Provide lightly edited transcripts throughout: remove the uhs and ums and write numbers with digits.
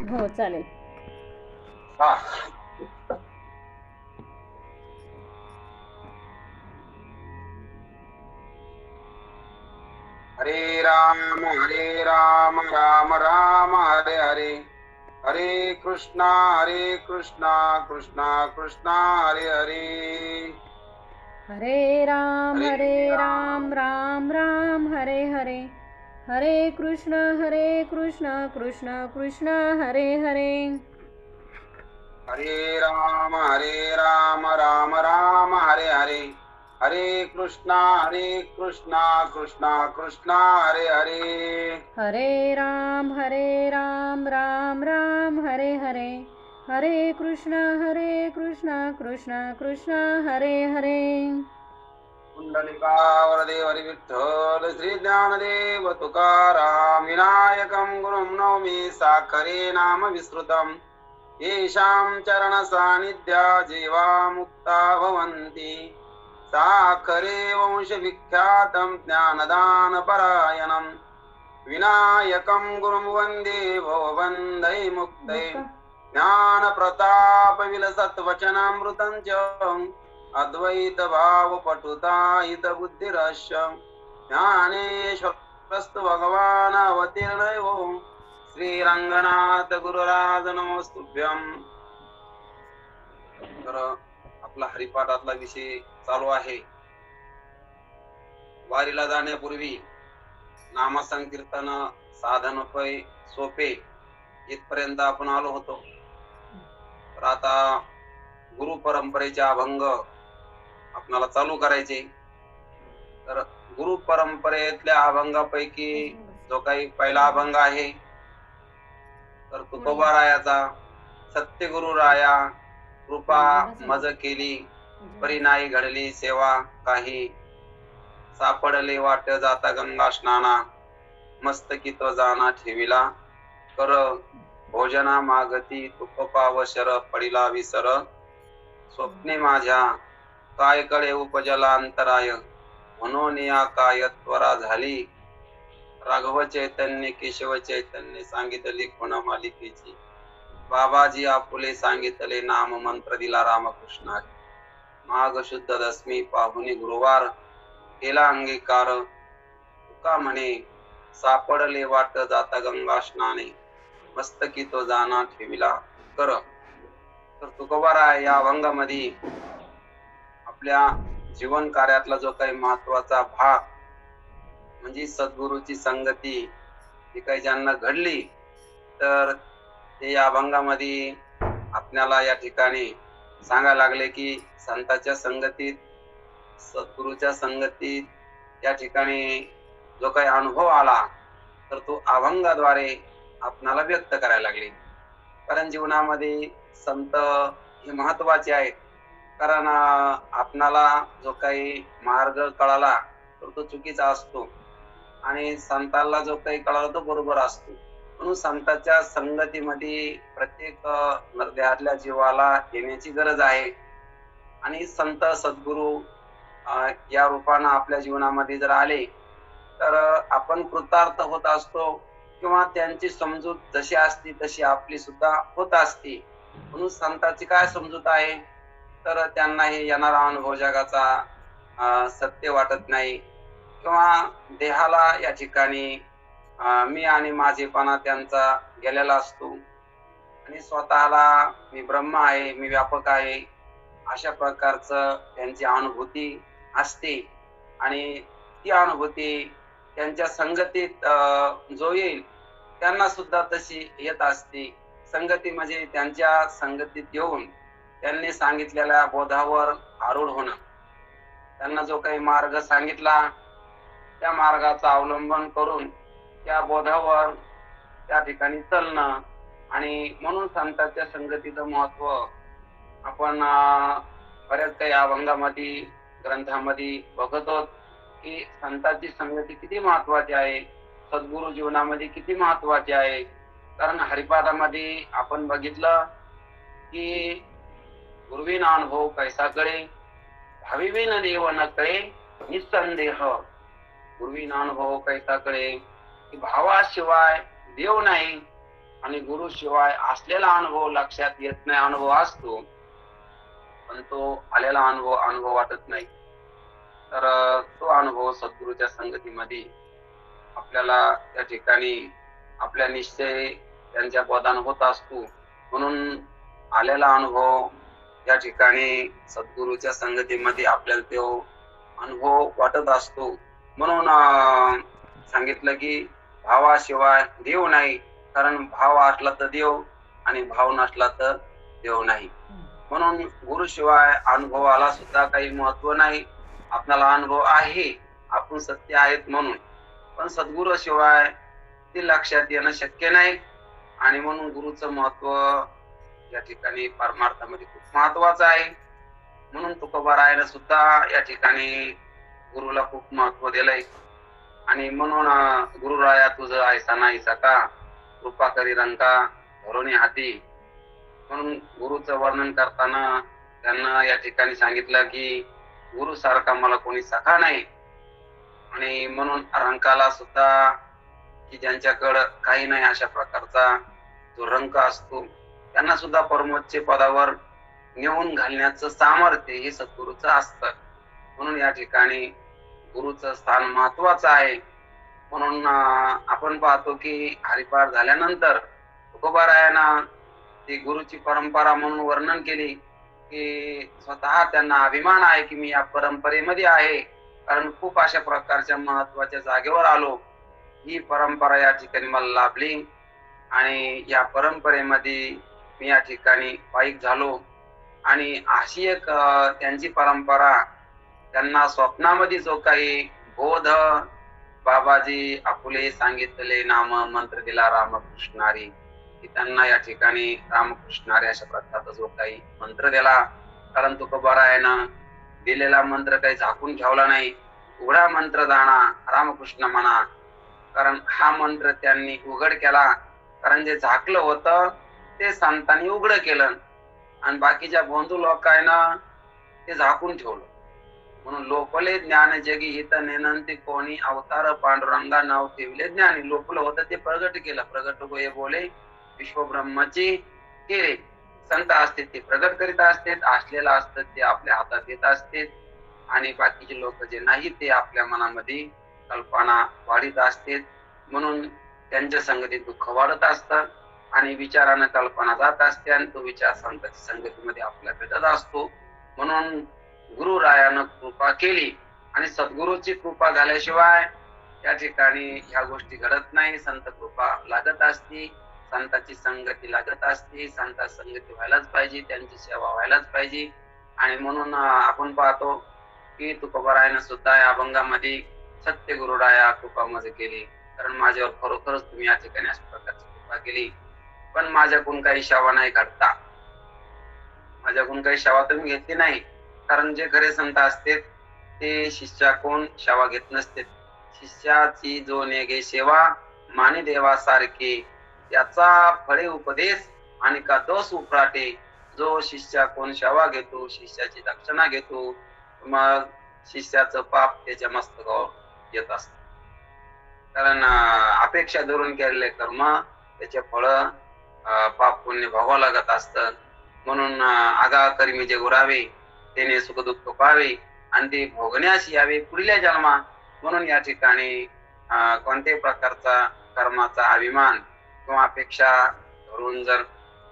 हो चालेल. हा. हरे राम राम राम हरे हरे, हरे कृष्णा कृष्णा कृष्णा हरे हरे. हरे राम हरे राम राम राम राम हरे हरे, हरे कृष्ण कृष्ण कृष्ण हरे हरे. हरे राम राम राम हरे हरे, हरे कृष्णा कृष्णा कृष्णा हरे हरे. हरे राम राम राम हरे हरे, हरे कृष्ण कृष्ण कृष्ण हरे हरे. कुंडलिकावरदे हरि विठ्ठल श्री ज्ञानदेव तुकाराम विनायकं गुरुं नौमि साखरे नाम विस्तृतम्. येषां चरण सानिध्या जीवा मुक्ता भवन्ति. साखरे वंश विख्यातं ज्ञानदान परायणं विनायकं गुरुं वन्दे भवबन्धै मुक्तये. ज्ञान प्रताप विलसत् वचनामृतं च अद्वैत भाव पटुता हित बुद्धिरस्य ज्ञानेश्वरस्तु भगवान अवतीर्णयो. श्रीरंगनाथ गुरुराज नमस्तुभ्यं. तर आपला हरिपाठातला विषय चालू आहे. वारीला जाण्यापूर्वी नामसंकीर्तन साधन सोपे इथपर्यंत आपण आलो होतो. तर आता गुरु परंपरेचे अभंग आपल्याला चालू करायचे. तर गुरु परंपरेतल्या अभंगापैकी जो काही पहिला अभंग आहे तर तुकोबारायाचा, सत्य गुरु राया कृपा मज केली परी नाही घडली सेवा काही. सापडले वाट जाता गंगा स्नाना मस्तकी तो जाना ठेविला कर. भोजना मागती तुकोपा व शर पडिला विसर. स्वप्ने माझ्या काय कळे उपजला अंतराय म्हणून या काय त्वरा झाली. राघव चैतन्य केशव चैतन्य सांगितली कोणा मालिकेची. बाबाजी आपुले सांगितले नाम मंत्र दिला रामकृष्णारी. माघ शुद्ध दशमी पाहुणी गुरुवार केला अंगीकार. तुका म्हणे सापडले वाट जाता गंगा स्नाने मस्तकी तो जाना ठेविला कर. तर तुकोबाराय या अभंगामध्ये आपल्या जीवन कार्यातला जो काही महत्वाचा भाग म्हणजे सद्गुरूची संगती ही काही ज्यांना घडली तर ते या अभंगामध्ये आपल्याला या ठिकाणी सांगायला लागले की संतांच्या संगतीत सद्गुरूच्या संगतीत या ठिकाणी जो काही अनुभव आला तर तो अभंगाद्वारे आपणाला व्यक्त करायला लागले. कारण जीवनामध्ये संत हे महत्वाचे आहेत. कारण आपणाला जो काही मार्ग कळाला तर तो चुकीचा असतो आणि संतांना जो काही कळाला तो बरोबर असतो. म्हणून संतांच्या संगतीमध्ये प्रत्येक देहातल्या जीवाला येण्याची गरज आहे. आणि संत सद्गुरू या रूपानं आपल्या जीवनामध्ये जर आले तर आपण कृतार्थ होत असतो किंवा त्यांची समजूत जशी असती तशी आपली सुद्धा होत असते. म्हणून संतांची काय समजूत आहे तर त्यांना हे येणारा अनुभव जगाचा सत्य वाटत नाही किंवा देहाला या ठिकाणी मी आणि माझेपणा त्यांचा गेलेला असतो आणि स्वतःला मी ब्रह्म आहे मी व्यापक आहे अशा प्रकारचं त्यांची अनुभूती असते. आणि ती अनुभूती त्यांच्या संगतीत जो येईल त्यांना सुद्धा तशी येत असते. संगती म्हणजे त्यांच्या संगतीत येऊन त्यांनी सांगितलेल्या बोधावर आरूढ होणं. त्यांना जो काही मार्ग सांगितला त्या मार्गाचं अवलंबन करून त्या बोधावर त्या ठिकाणी चालणं. आणि म्हणून संतांच्या संगतीचं महत्व आपण बऱ्याच काही अभंगामध्ये ग्रंथामध्ये बघत आहोत की संतांची संगती किती महत्वाची आहे, सद्गुरु जीवनामध्ये किती महत्वाची आहे. कारण हरिपाठामध्ये आपण बघितलं की गुरुविन अनुभव कैसा कळे भाविविन देव न कळे निसंदेह. गुरुविन अनुभव कैसा कळे की भावाशिवाय देव नाही आणि गुरु शिवाय असलेला अनुभव लक्षात येत नाही. अनुभव असतो पण तो आलेला अनुभव वाटत नाही. तर तो अनुभव सद्गुरूच्या संगतीमध्ये आपल्याला त्या ठिकाणी आपल्या निश्चय त्यांच्या पदान होत असतो. म्हणून आलेला अनुभव या ठिकाणी सद्गुरूच्या संगतीमध्ये आपल्याला तो अनुभव वाटत असतो. म्हणून सांगितलं की भावाशिवाय देव नाही, कारण भाव असला तर देव आणि भाव नसला तर देव नाही. म्हणून गुरुशिवाय अनुभवाला सुद्धा काही महत्व नाही. आपल्याला अनुभव आहे, आपण सत्य आहेत म्हणून, पण सद्गुरू शिवाय ते लक्षात येणं शक्य नाही. आणि म्हणून गुरुचं महत्व या ठिकाणी परमार्थामध्ये खूप महत्वाचं आहे. म्हणून तुकोबारायानं सुद्धा या ठिकाणी गुरुला खूप महत्व दिलंय. आणि म्हणून गुरुराया तुझं ऐसा नाही सका, कृपा करी रंका धरोणी हाती. म्हणून गुरुचं वर्णन करताना त्यांना या ठिकाणी सांगितलं की गुरु सारखा मला कोणी सखा नाही. आणि म्हणून रंकाला सुद्धा की ज्यांच्याकडं काही नाही अशा प्रकारचा जो रंक असतो त्यांना सुद्धा परमोच्च पदावर नेऊन घालण्याचं सामर्थ्य हे सद्गुरूचं असतं. म्हणून या ठिकाणी गुरुचं स्थान महत्वाचं आहे. म्हणून आपण पाहतो की हरिपाठ झाल्यानंतर तुकोबारायानं ती गुरुची परंपरा म्हणून वर्णन केली की स्वतः त्यांना अभिमान आहे की मी या परंपरेमध्ये आहे, कारण खूप अशा प्रकारच्या महत्वाच्या जागेवर आलो. ही परंपरा या ठिकाणी मला लाभली आणि या परंपरेमध्ये मी या ठिकाणी पायिक झालो. आणि अशी एक त्यांची परंपरा त्यांना स्वप्नामध्ये जो काही बोध बाबाजी आपुले सांगितले नाम मंत्र दिला रामकृष्णारी, की त्यांना या ठिकाणी रामकृष्णारी अशा प्रकारचा जो काही मंत्र दिला. कारण तुकोबारायानं दिलेला मंत्र काही झाकून ठेवला नाही. उघडा मंत्र जाणा रामकृष्ण म्हणा, कारण हा मंत्र त्यांनी उघड केला. कारण जे झाकलं होतं ते संतांनी उघड केलं आणि बाकीच्या बंधू लोकांना ते झाकून ठेवलं. म्हणून लोपले ज्ञान जगी हित नेनंती कोणी अवतार पांडुरंगा नाव ठेवले ज्ञानी. लोपलं होतं ते प्रगट केलं. प्रगट होय बोले विश्व ब्रह्माची केले. संत असते ते प्रगट करीत असतात, असलेलं असतं ते आपल्या हातात येत असते आणि बाकीचे लोक जे नाही ते आपल्या मनामध्ये कल्पना वाढीत असते. म्हणून त्यांच्या संगतीत दुःख वाढत असतं आणि विचारानं कल्पना जात असते आणि तो विचार संतांच्या संगतीमध्ये आपल्या भेटत असतो. म्हणून गुरुरायानं कृपा केली आणि सद्गुरूची कृपा झाल्याशिवाय या ठिकाणी ह्या गोष्टी घडत नाही. संत कृपा लागत असते, संतांची संगती लागत असते, संता संगती व्हायलाच पाहिजे, त्यांची सेवा व्हायलाच पाहिजे. आणि म्हणून आपण पाहतो की तुकोबारायानं सुद्धा या अभंगामध्ये सत्य गुरुराया कृपा माझे केली, कारण माझ्यावर खरोखरच तुम्ही या ठिकाणी अशा प्रकारची कृपा केली, पण माझ्याकडून काही सेवा नाही घडता. माझ्याकडून काही सेवा तुम्ही घेतली नाही. कारण जे खरे संत असते ते शिष्याकडून सेवा घेत नसते. शिष्याची जो नेगे सेवा माने देवासारखे, याचा फळे उपदेश आणि का दोष उपराटे. जो शिष्याकडून सेवा घेतो, शिष्याची दक्षिणा घेतो, मग शिष्याचं पाप त्याच्या मस्तकावर येत असत. कारण अपेक्षा धरून केलेले कर्म त्याचे फळ पाप पुण्य भोगावं लागत असतं. म्हणून आगा कर्मी जे गुरावे त्याने सुख दुःख पाहावे आणि ते भोगण्यास यावे पुढल्या जन्मा. म्हणून या ठिकाणी कोणत्याही प्रकारचा कर्माचा अभिमान किंवा अपेक्षा धरून जर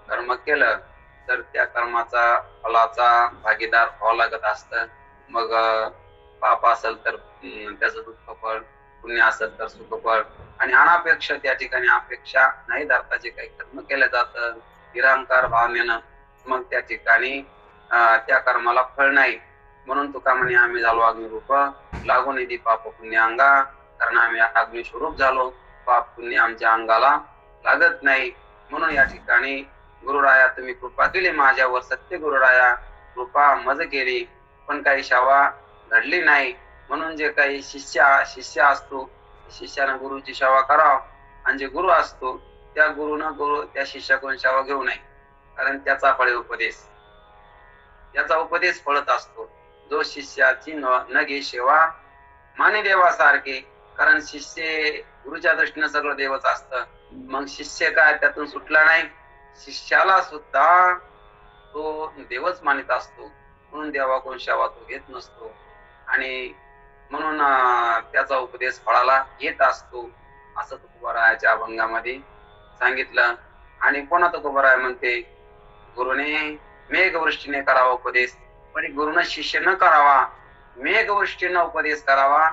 कर्म केलं तर त्या कर्माचा फलाचा भागीदार व्हावं लागत असतं. मग पाप असेल तर त्याचं दुःख फळ, पुण्य असेल तर सुख फळ. आणि अनापेक्षा त्या ठिकाणी अपेक्षा नाही धरता जे काही कर्म केलं जातं निरंकार भावनेनं, मग त्या ठिकाणी त्या कर्माला फळ नाही. म्हणून तुका म्हणे आम्ही झालो अग्निरूप, लागून निधी पाप पुण्य अंगा. कारण आम्ही अग्निस्वरूप झालो, पाप पुण्य आमच्या अंगाला लागत नाही. म्हणून या ठिकाणी गुरुराया तुम्ही कृपा केली माझ्यावर, सत्य गुरुराया कृपा मज केली, पण काही सेवा घडली नाही. म्हणून जे काही शिष्य असतो शिष्यानं गुरुची सेवा करावं आणि जे गुरु असतो त्या गुरु त्या शिष्याकडून सेवा घेऊ नये, कारण त्याचा फळे उपदेश, याचा उपदेश फळत असतो. जो शिष्याची न घे सेवा माने देवासारखे, कारण शिष्य गुरुच्या दृष्टीने सगळं देवच असतं. मग शिष्य काय त्यातून सुटला नाही, शिष्याला सुद्धा तो देवच मानित असतो. म्हणून देवाकडून सेवा तो घेत नसतो आणि म्हणून त्याचा उपदेश फळाला येत असतो, असं तुकोबारायाच्या अभंगामध्ये सांगितलं. आणि कोणा तुकोबाराय म्हणते, गुरुने मेघवृष्टीने करावा उपदेश, पण गुरुनं शिष्य न करावा, मेघवृष्टीनं उपदेश करावा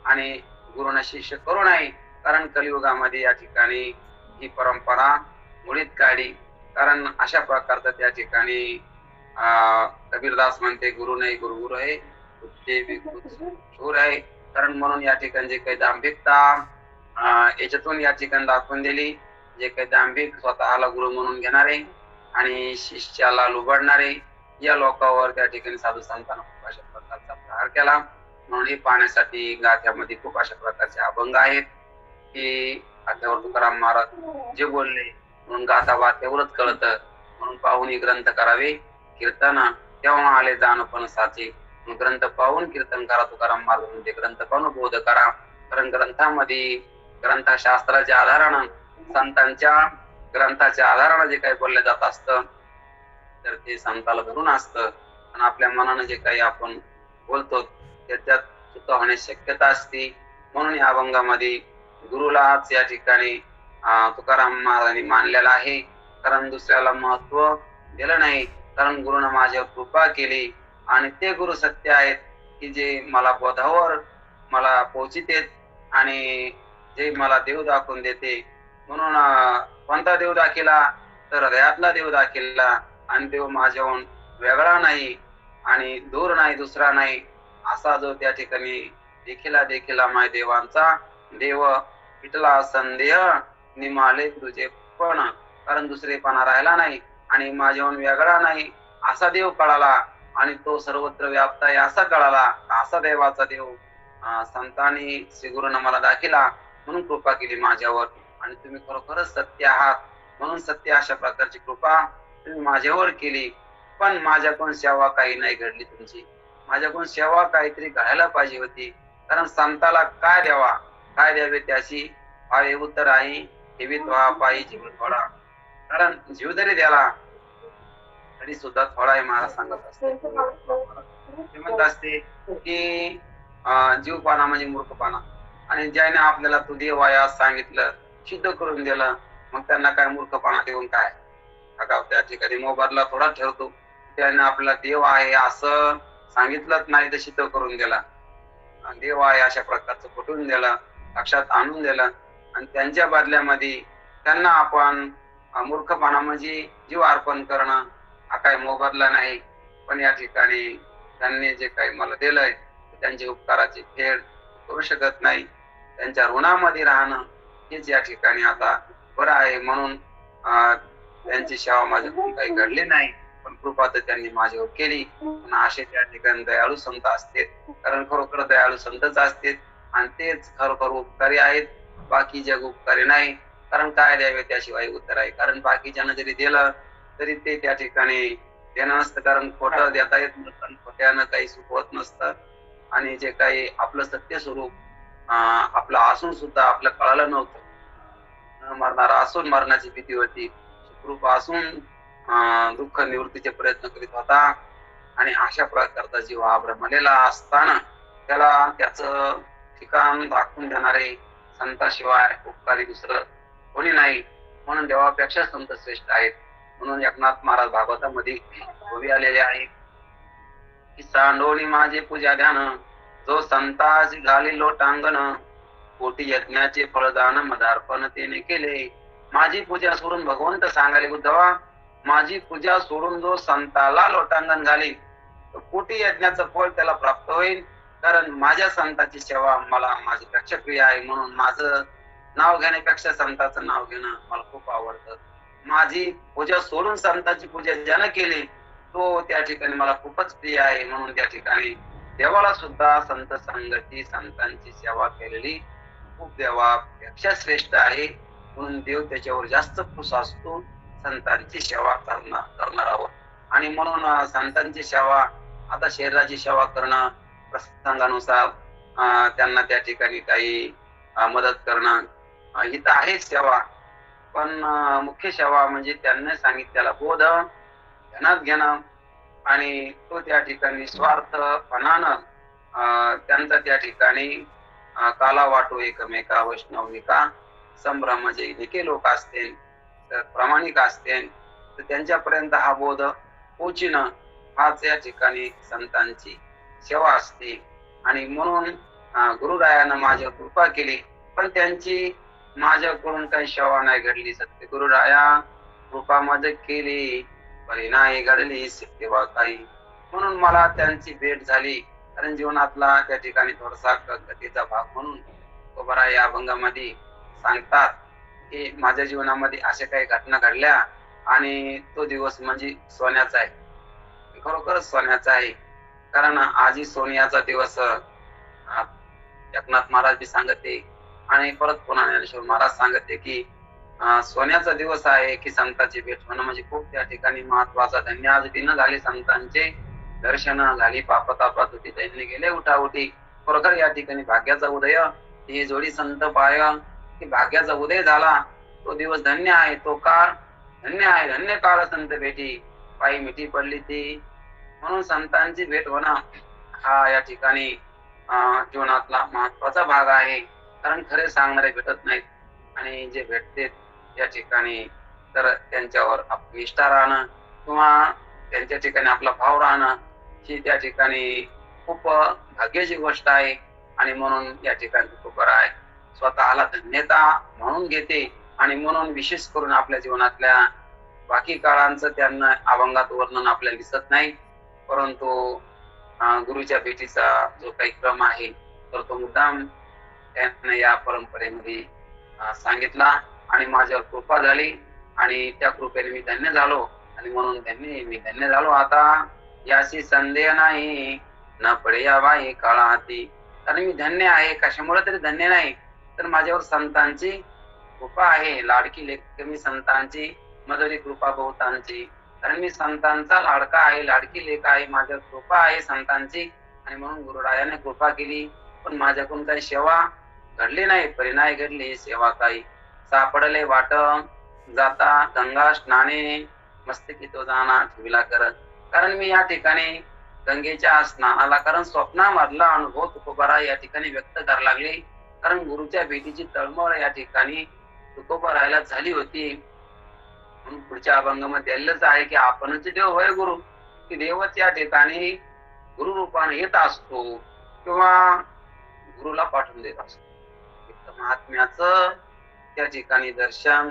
आणि गुरुनं शिष्य करू नये. कारण कलियुगामध्ये या ठिकाणी ही परंपरा मुळीत काढी. कारण अशा प्रकारचं त्या ठिकाणी कबीरदास म्हणते, गुरु नाही गुरु गुरु आहे, शूर आहे. कारण म्हणून या ठिकाणी जे काही दांभिकता याच्यातून या ठिकाणी दाखवून दिली, जे काही दांभिक स्वतःला गुरु म्हणून घेणारे आणि शिष्याला लुबाडणारे या लोकांवर त्या ठिकाणी साधू संतांना खूप अशा प्रकारचा प्रहार केला. म्हणून हे पाहण्यासाठी गाथ्यामध्ये खूप अशा प्रकारचे अभंग आहेत की गाथ्यावर तुकाराम महाराज जे बोलले म्हणून गाथा वाक्यावरच कळत. म्हणून पाहून ग्रंथ करावे कीर्तन, तेव्हा आले जाणपण साचे. ग्रंथ पाहून कीर्तन करा, तुकाराम महाराज म्हणजे ग्रंथ पाहून बोध करा. कारण ग्रंथामध्ये ग्रंथशास्त्राच्या आधारानं, संतांच्या ग्रंथाच्या आधारानं जे काही बोललं जात असतं तर ते संताला धरून असतं. आणि आपल्या मनानं जे काही आपण बोलतो त्याच्यात चुका होण्याची शक्यता असते. म्हणून या अभंगामध्ये गुरुलाच या ठिकाणी तुकाराम महाराजांनी मानलेला आहे. कारण दुसऱ्याला महत्व दिलं नाही. कारण गुरुनं माझ्यावर कृपा केली आणि ते गुरु सत्य आहेत की जे मला बोधावर मला पोहोचितेत आणि जे मला देव दाखवून देते. म्हणून कोणता देव दाखिला तर हृदयातला देव दाखिला. आणि देव माझ्याहून वेगळा नाही आणि दूर नाही, दुसरा नाही, असा जो त्या ठिकाणी देखिला माय देवांचा देव पिटला संदेह निमाले तुझे पण. कारण दुसरेपणा राहिला नाही आणि माझ्याहून वेगळा नाही असा देव कळाला आणि तो सर्वत्र व्याप्त आहे असा कळाला. असा देवाचा देव संतांनी श्री गुरुनं मला दाखिला, म्हणून कृपा केली माझ्यावर. आणि तुम्ही खरोखरच सत्य आहात, म्हणून सत्य अशा प्रकारची कृपा तुम्ही माझ्यावर केली. पण माझ्याकडून सेवा काही नाही घडली तुमची, माझ्याकडून सेवा काहीतरी घडायला पाहिजे होती. कारण संताला काय द्यावा, काय द्यावे त्याची भावे उत्तर आहे ठेवीत व्हा पायी जीव थोडा. कारण जीव जरी द्याला तरी सुद्धा थोडा आहे महाराज सांगत असते. ते म्हणत असते की जीवपाना म्हणजे मूर्खपाना. आणि ज्याने आपल्याला तू देव आहे असं सांगितलं, सिद्ध करून दिलं, मग त्यांना काय मूर्खपणा देऊन काय. त्या ठिकाणी मोबाईलला थोडा ठेवतो, त्याने आपला देव आहे असं सांगितलंच नाही तर सिद्ध करून दिला. देव आहे अशा प्रकारचं पटवून दिलं, लक्षात आणून दिलं. आणि त्यांच्या बदल्यामध्ये त्यांना आपण मूर्खपणा म्हणजे जीव अर्पण करणं हा काही मोबदला नाही. पण या ठिकाणी त्यांनी जे काही मला दिलंय त्यांची उपकाराची फेड करू शकत नाही. त्यांच्या ऋणामध्ये राहणं हेच या ठिकाणी आता बरं आहे. म्हणून त्यांची सेवा माझ्याकडून काही घडली नाही, पण कृपा तर त्यांनी माझ्यावर केली. असे त्या ठिकाणी दयाळू संत असते. कारण खरोखर दयाळू संतच असते आणि तेच खरोखर उपकारी आहेत, बाकी जग उपकारी नाही. कारण काय द्यावे त्याशिवाय उत्तर आहे. कारण बाकीच्यानं जरी दिलं तरी ते त्या ठिकाणी देणं नसतं. कारण खोटं देता येत नसतं, खोट्यानं काही सुख होत नसतं. आणि जे काही आपलं सत्य स्वरूप आपलं असून सुद्धा आपलं कळालं नव्हतं. मरणारा असून मरणाची भीती होती, सुखरूप असून दुःख निवृत्तीचे प्रयत्न करीत होता. आणि अशा प्रकारचा जीव हा भ्रमलेला असताना त्याला त्याचं ठिकाण दाखवून देणारे संताशिवाय उपकारी दुसरं कोणी नाही. म्हणून देवापेक्षा संत श्रेष्ठ आहेत. म्हणून एकनाथ महाराज भागवतामध्ये उभी आलेले आहेत की सांडोनी माझे पूजा ध्यान, जो संताची घाली लोटांगण, कोटी यज्ञाचे फळदान मदार्पण तेने केले. माझी पूजा सोडून भगवंत सांगाले उद्धवा, माझी पूजा सोडून जो संताला लोटांगण घाली तो कोटी यज्ञाचं फळ त्याला प्राप्त होईल. कारण माझ्या संताची सेवा मला माझ्यापेक्षा प्रिय आहे. म्हणून माझं नाव घेण्यापेक्षा संताचं नाव घेणं मला खूप आवडतं. माझी पूजा सोडून संताची पूजा ज्यानं केली तो त्या ठिकाणी मला खूपच प्रिय आहे. म्हणून त्या ठिकाणी देवाला सुद्धा संत संगती संतांची सेवा केलेली खूप देवापेक्षा श्रेष्ठ आहे. म्हणून देव त्याच्यावर जास्त खुश असतो संतांची सेवा करणारावर. आणि म्हणून संतांची सेवा, आता शरीराची सेवा करणं प्रसंगानुसार त्यांना त्या ठिकाणी काही मदत करणं ही तर आहेच सेवा. पण मुख्य सेवा म्हणजे त्यांनी सांगितलेला बोध ध्यानात घेणं आणि तो त्या ठिकाणी स्वार्थपणानं त्यांचा त्या ठिकाणी काला वाटो एकमेका वैष्णविका संभ्रम जे निके लोक असतील तर प्रामाणिक असतील तर त्यांच्यापर्यंत हा बोध पोहोचणं हाच या ठिकाणी संतांची सेवा असते. आणि म्हणून गुरुरायानं माझ्यावर कृपा केली, पण त्यांची माझ्याकडून काही सेवा नाही घडली. सत्य गुरुराया कृपा माझ केली पण नाही घडली सेवा काही. म्हणून मला त्यांची भेट झाली. कारण जीवनातला त्या ठिकाणी थोडासा गतीचा भाग म्हणून तुकोबरा या अभंगामध्ये सांगतात की माझ्या जीवनामध्ये अशा काही घटना घडल्या आणि तो दिवस म्हणजे सोन्याचा आहे, खरोखरच सोन्याचा आहे. कारण आजही सोन्याचा दिवस एकनाथ महाराज बी सांगते आणि परत पुन्हा ज्ञानेश्वर महाराज सांगते की सोन्याचा दिवस आहे की संतांची भेट होणं म्हणजे खूप त्या ठिकाणी महत्वाचा. धन्य आज दिन झाले संतांचे दर्शन झाली पापतापात होती त्यांनी गेले उठाउठी. खरोखर या ठिकाणी भाग्याचा उदय ही जोडी संत पाय की भाग्याचा उदय झाला. तो दिवस धन्य आहे, तो काळ धन्य आहे. धन्य काळ संत भेटी पायी मिठी पडली ती. म्हणून संतांची भेट होणं हा या ठिकाणी जीवनातला महत्वाचा भाग आहे. कारण खरे सांगणारे भेटत नाहीत आणि जे भेटते या ठिकाणी तर त्यांच्यावर निष्ठा राहणं किंवा त्यांच्या ठिकाणी आपला भाव राहणं ही त्या ठिकाणी खूप भाग्याची गोष्ट आहे. आणि म्हणून या ठिकाणी तुकोबराय स्वतःला धन्यता म्हणून घेते आणि म्हणून विशेष करून आपल्या जीवनातल्या बाकी काळांचं त्यांना अभंगात वर्णन आपल्याला दिसत नाही, परंतु गुरुच्या भेटीचा जो काही क्रम आहे तर तो मुद्दाम त्यांना या परंपरेमध्ये सांगितला आणि माझ्यावर कृपा झाली आणि त्या कृपेने मी धन्य झालो. आणि म्हणून मी धन्य झालो. आता याशी संदेह नाही न पडे या बाई काळा हाती. कारण मी धन्य आहे, कशामुळे तरी धन्य नाही तर माझ्यावर संतांची कृपा आहे. लाडकी लेख मी संतांची, मधुरी कृपा बहुतांची. कारण मी संतांचा लाडका आहे, लाडकी लेख आहे, माझ्यावर कृपा आहे संतांची. आणि म्हणून गुरुरायाने कृपा केली, पण माझ्याकडून काही सेवा घडली नाही, परिणाय घडली सेवा काही. सापडले वाट जाता गंगा स्नाने मस्तकी तो जाना ठेविला करत. कारण मी या ठिकाणी गंगेच्या स्नानाला, कारण स्वप्नामधला अनुभव तुकोबरा या ठिकाणी व्यक्त करायला लागले. कारण गुरुच्या भेटीची तळमळ या ठिकाणी तुकोबरायला झाली होती. म्हणून पुढच्या अभंगामध्ये दिलेलंच आहे की आपणच देव होय गुरु, की देवच या ठिकाणी गुरु रूपाने येत असतो किंवा गुरुला पाठवून देत असतो. महात्म्याचं त्या ठिकाणी दर्शन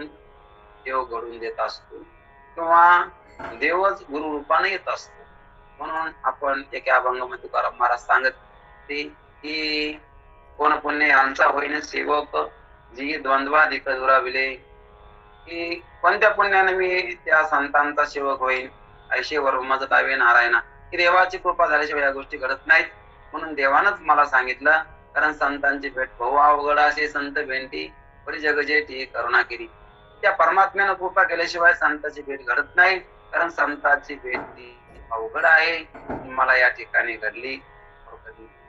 देव घडून देत असतो किंवा देवच गुरु रूपाने येत असतो. म्हणून आपण एका अभंगामध्ये तुकाराम महाराज सांगते की कोण पुण्य यांचा होईन सेवक जी द्वंद्वाधिक दुराविले. की कोणत्या पुण्याने मी त्या संतांचा सेवक होईल ऐशेवर मज दावे नारायणा. की देवाची कृपा झाल्याशिवाय या गोष्टी घडत नाहीत. म्हणून देवानच मला सांगितलं, कारण संतांची भेट बहु अवघड असे संत भेंटी परी जग जेठी करुणा केली. त्या परमात्म्यानं कृपा केल्याशिवाय संतांची भेट घडत नाही, कारण संतांची भेट अवघड आहे. मला या ठिकाणी घडली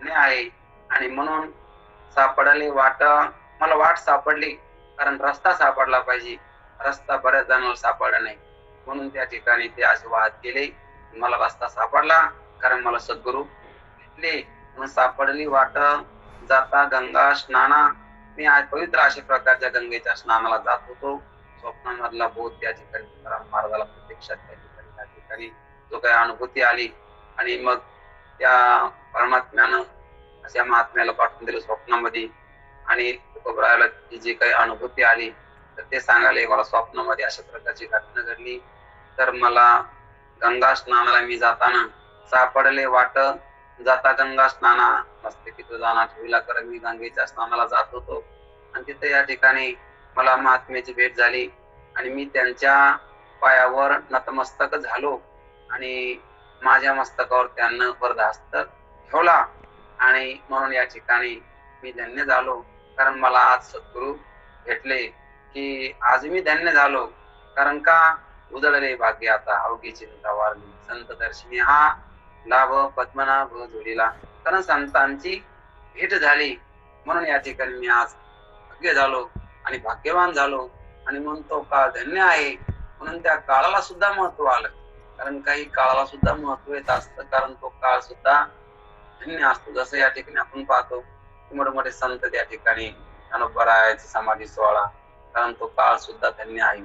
आहे. आणि म्हणून सापडले वाट, मला वाट सापडली, कारण रस्ता सापडला पाहिजे. रस्ता बऱ्याच जणांना सापडला नाही, म्हणून त्या ठिकाणी ते असे वाहत गेले. मला रस्ता सापडला कारण मला सद्गुरू भेटले. म्हणून सापडली वाट जाता गंगा स्नाना. मी आज पवित्र अशा प्रकारच्या गंगेच्या स्नानाला जात होतो. स्वप्नामधला बोध त्या ठिकाणी महाराजाला प्रत्यक्षात त्या ठिकाणी जो काही अनुभूती आली आणि मग त्या परमात्म्यानं अशा महात्म्याला पाठवून दिलं स्वप्नामध्ये. आणि तुकोबरायाला जी काही अनुभूती आली तर ते सांगायला मला स्वप्नामध्ये अशा प्रकारची घटना घडली. तर मला गंगा स्नानाला मी जाताना सापडले वाट जाता गंगा स्नाना मस्तकी तो जाना ठेविला कर. मी गंगेच्या स्नानाला जात होतो आणि तिथे या ठिकाणी मला महात्म्याची भेट झाली आणि मी त्यांच्या पायावर नतमस्तक झालो आणि माझ्या मस्तकावर त्यांना वरदहस्त ठेवला. आणि म्हणून या ठिकाणी मी धन्य झालो, कारण मला आज सद्गुरू भेटले. की आज मी धन्य झालो, कारण का उजळले भाग्य आता अवघी चिंता वारली. संत दर्शनी हा लाभ पद्मनाभ जोडीला. कारण संतांची भेट झाली म्हणून या ठिकाणी मी आज योग्य झालो आणि भाग्यवान झालो आणि म्हणून तो काळ धन्य आहे. म्हणून त्या काळाला सुद्धा महत्व आलं. कारण काही काळाला सुद्धा महत्व येत असतं, कारण तो काळ सुद्धा धन्य असतो. जसं या ठिकाणी आपण पाहतो मोठे संत त्या ठिकाणी ज्ञानोबरायाची समाधी सोहळा, कारण तो काळ सुद्धा धन्य आहे.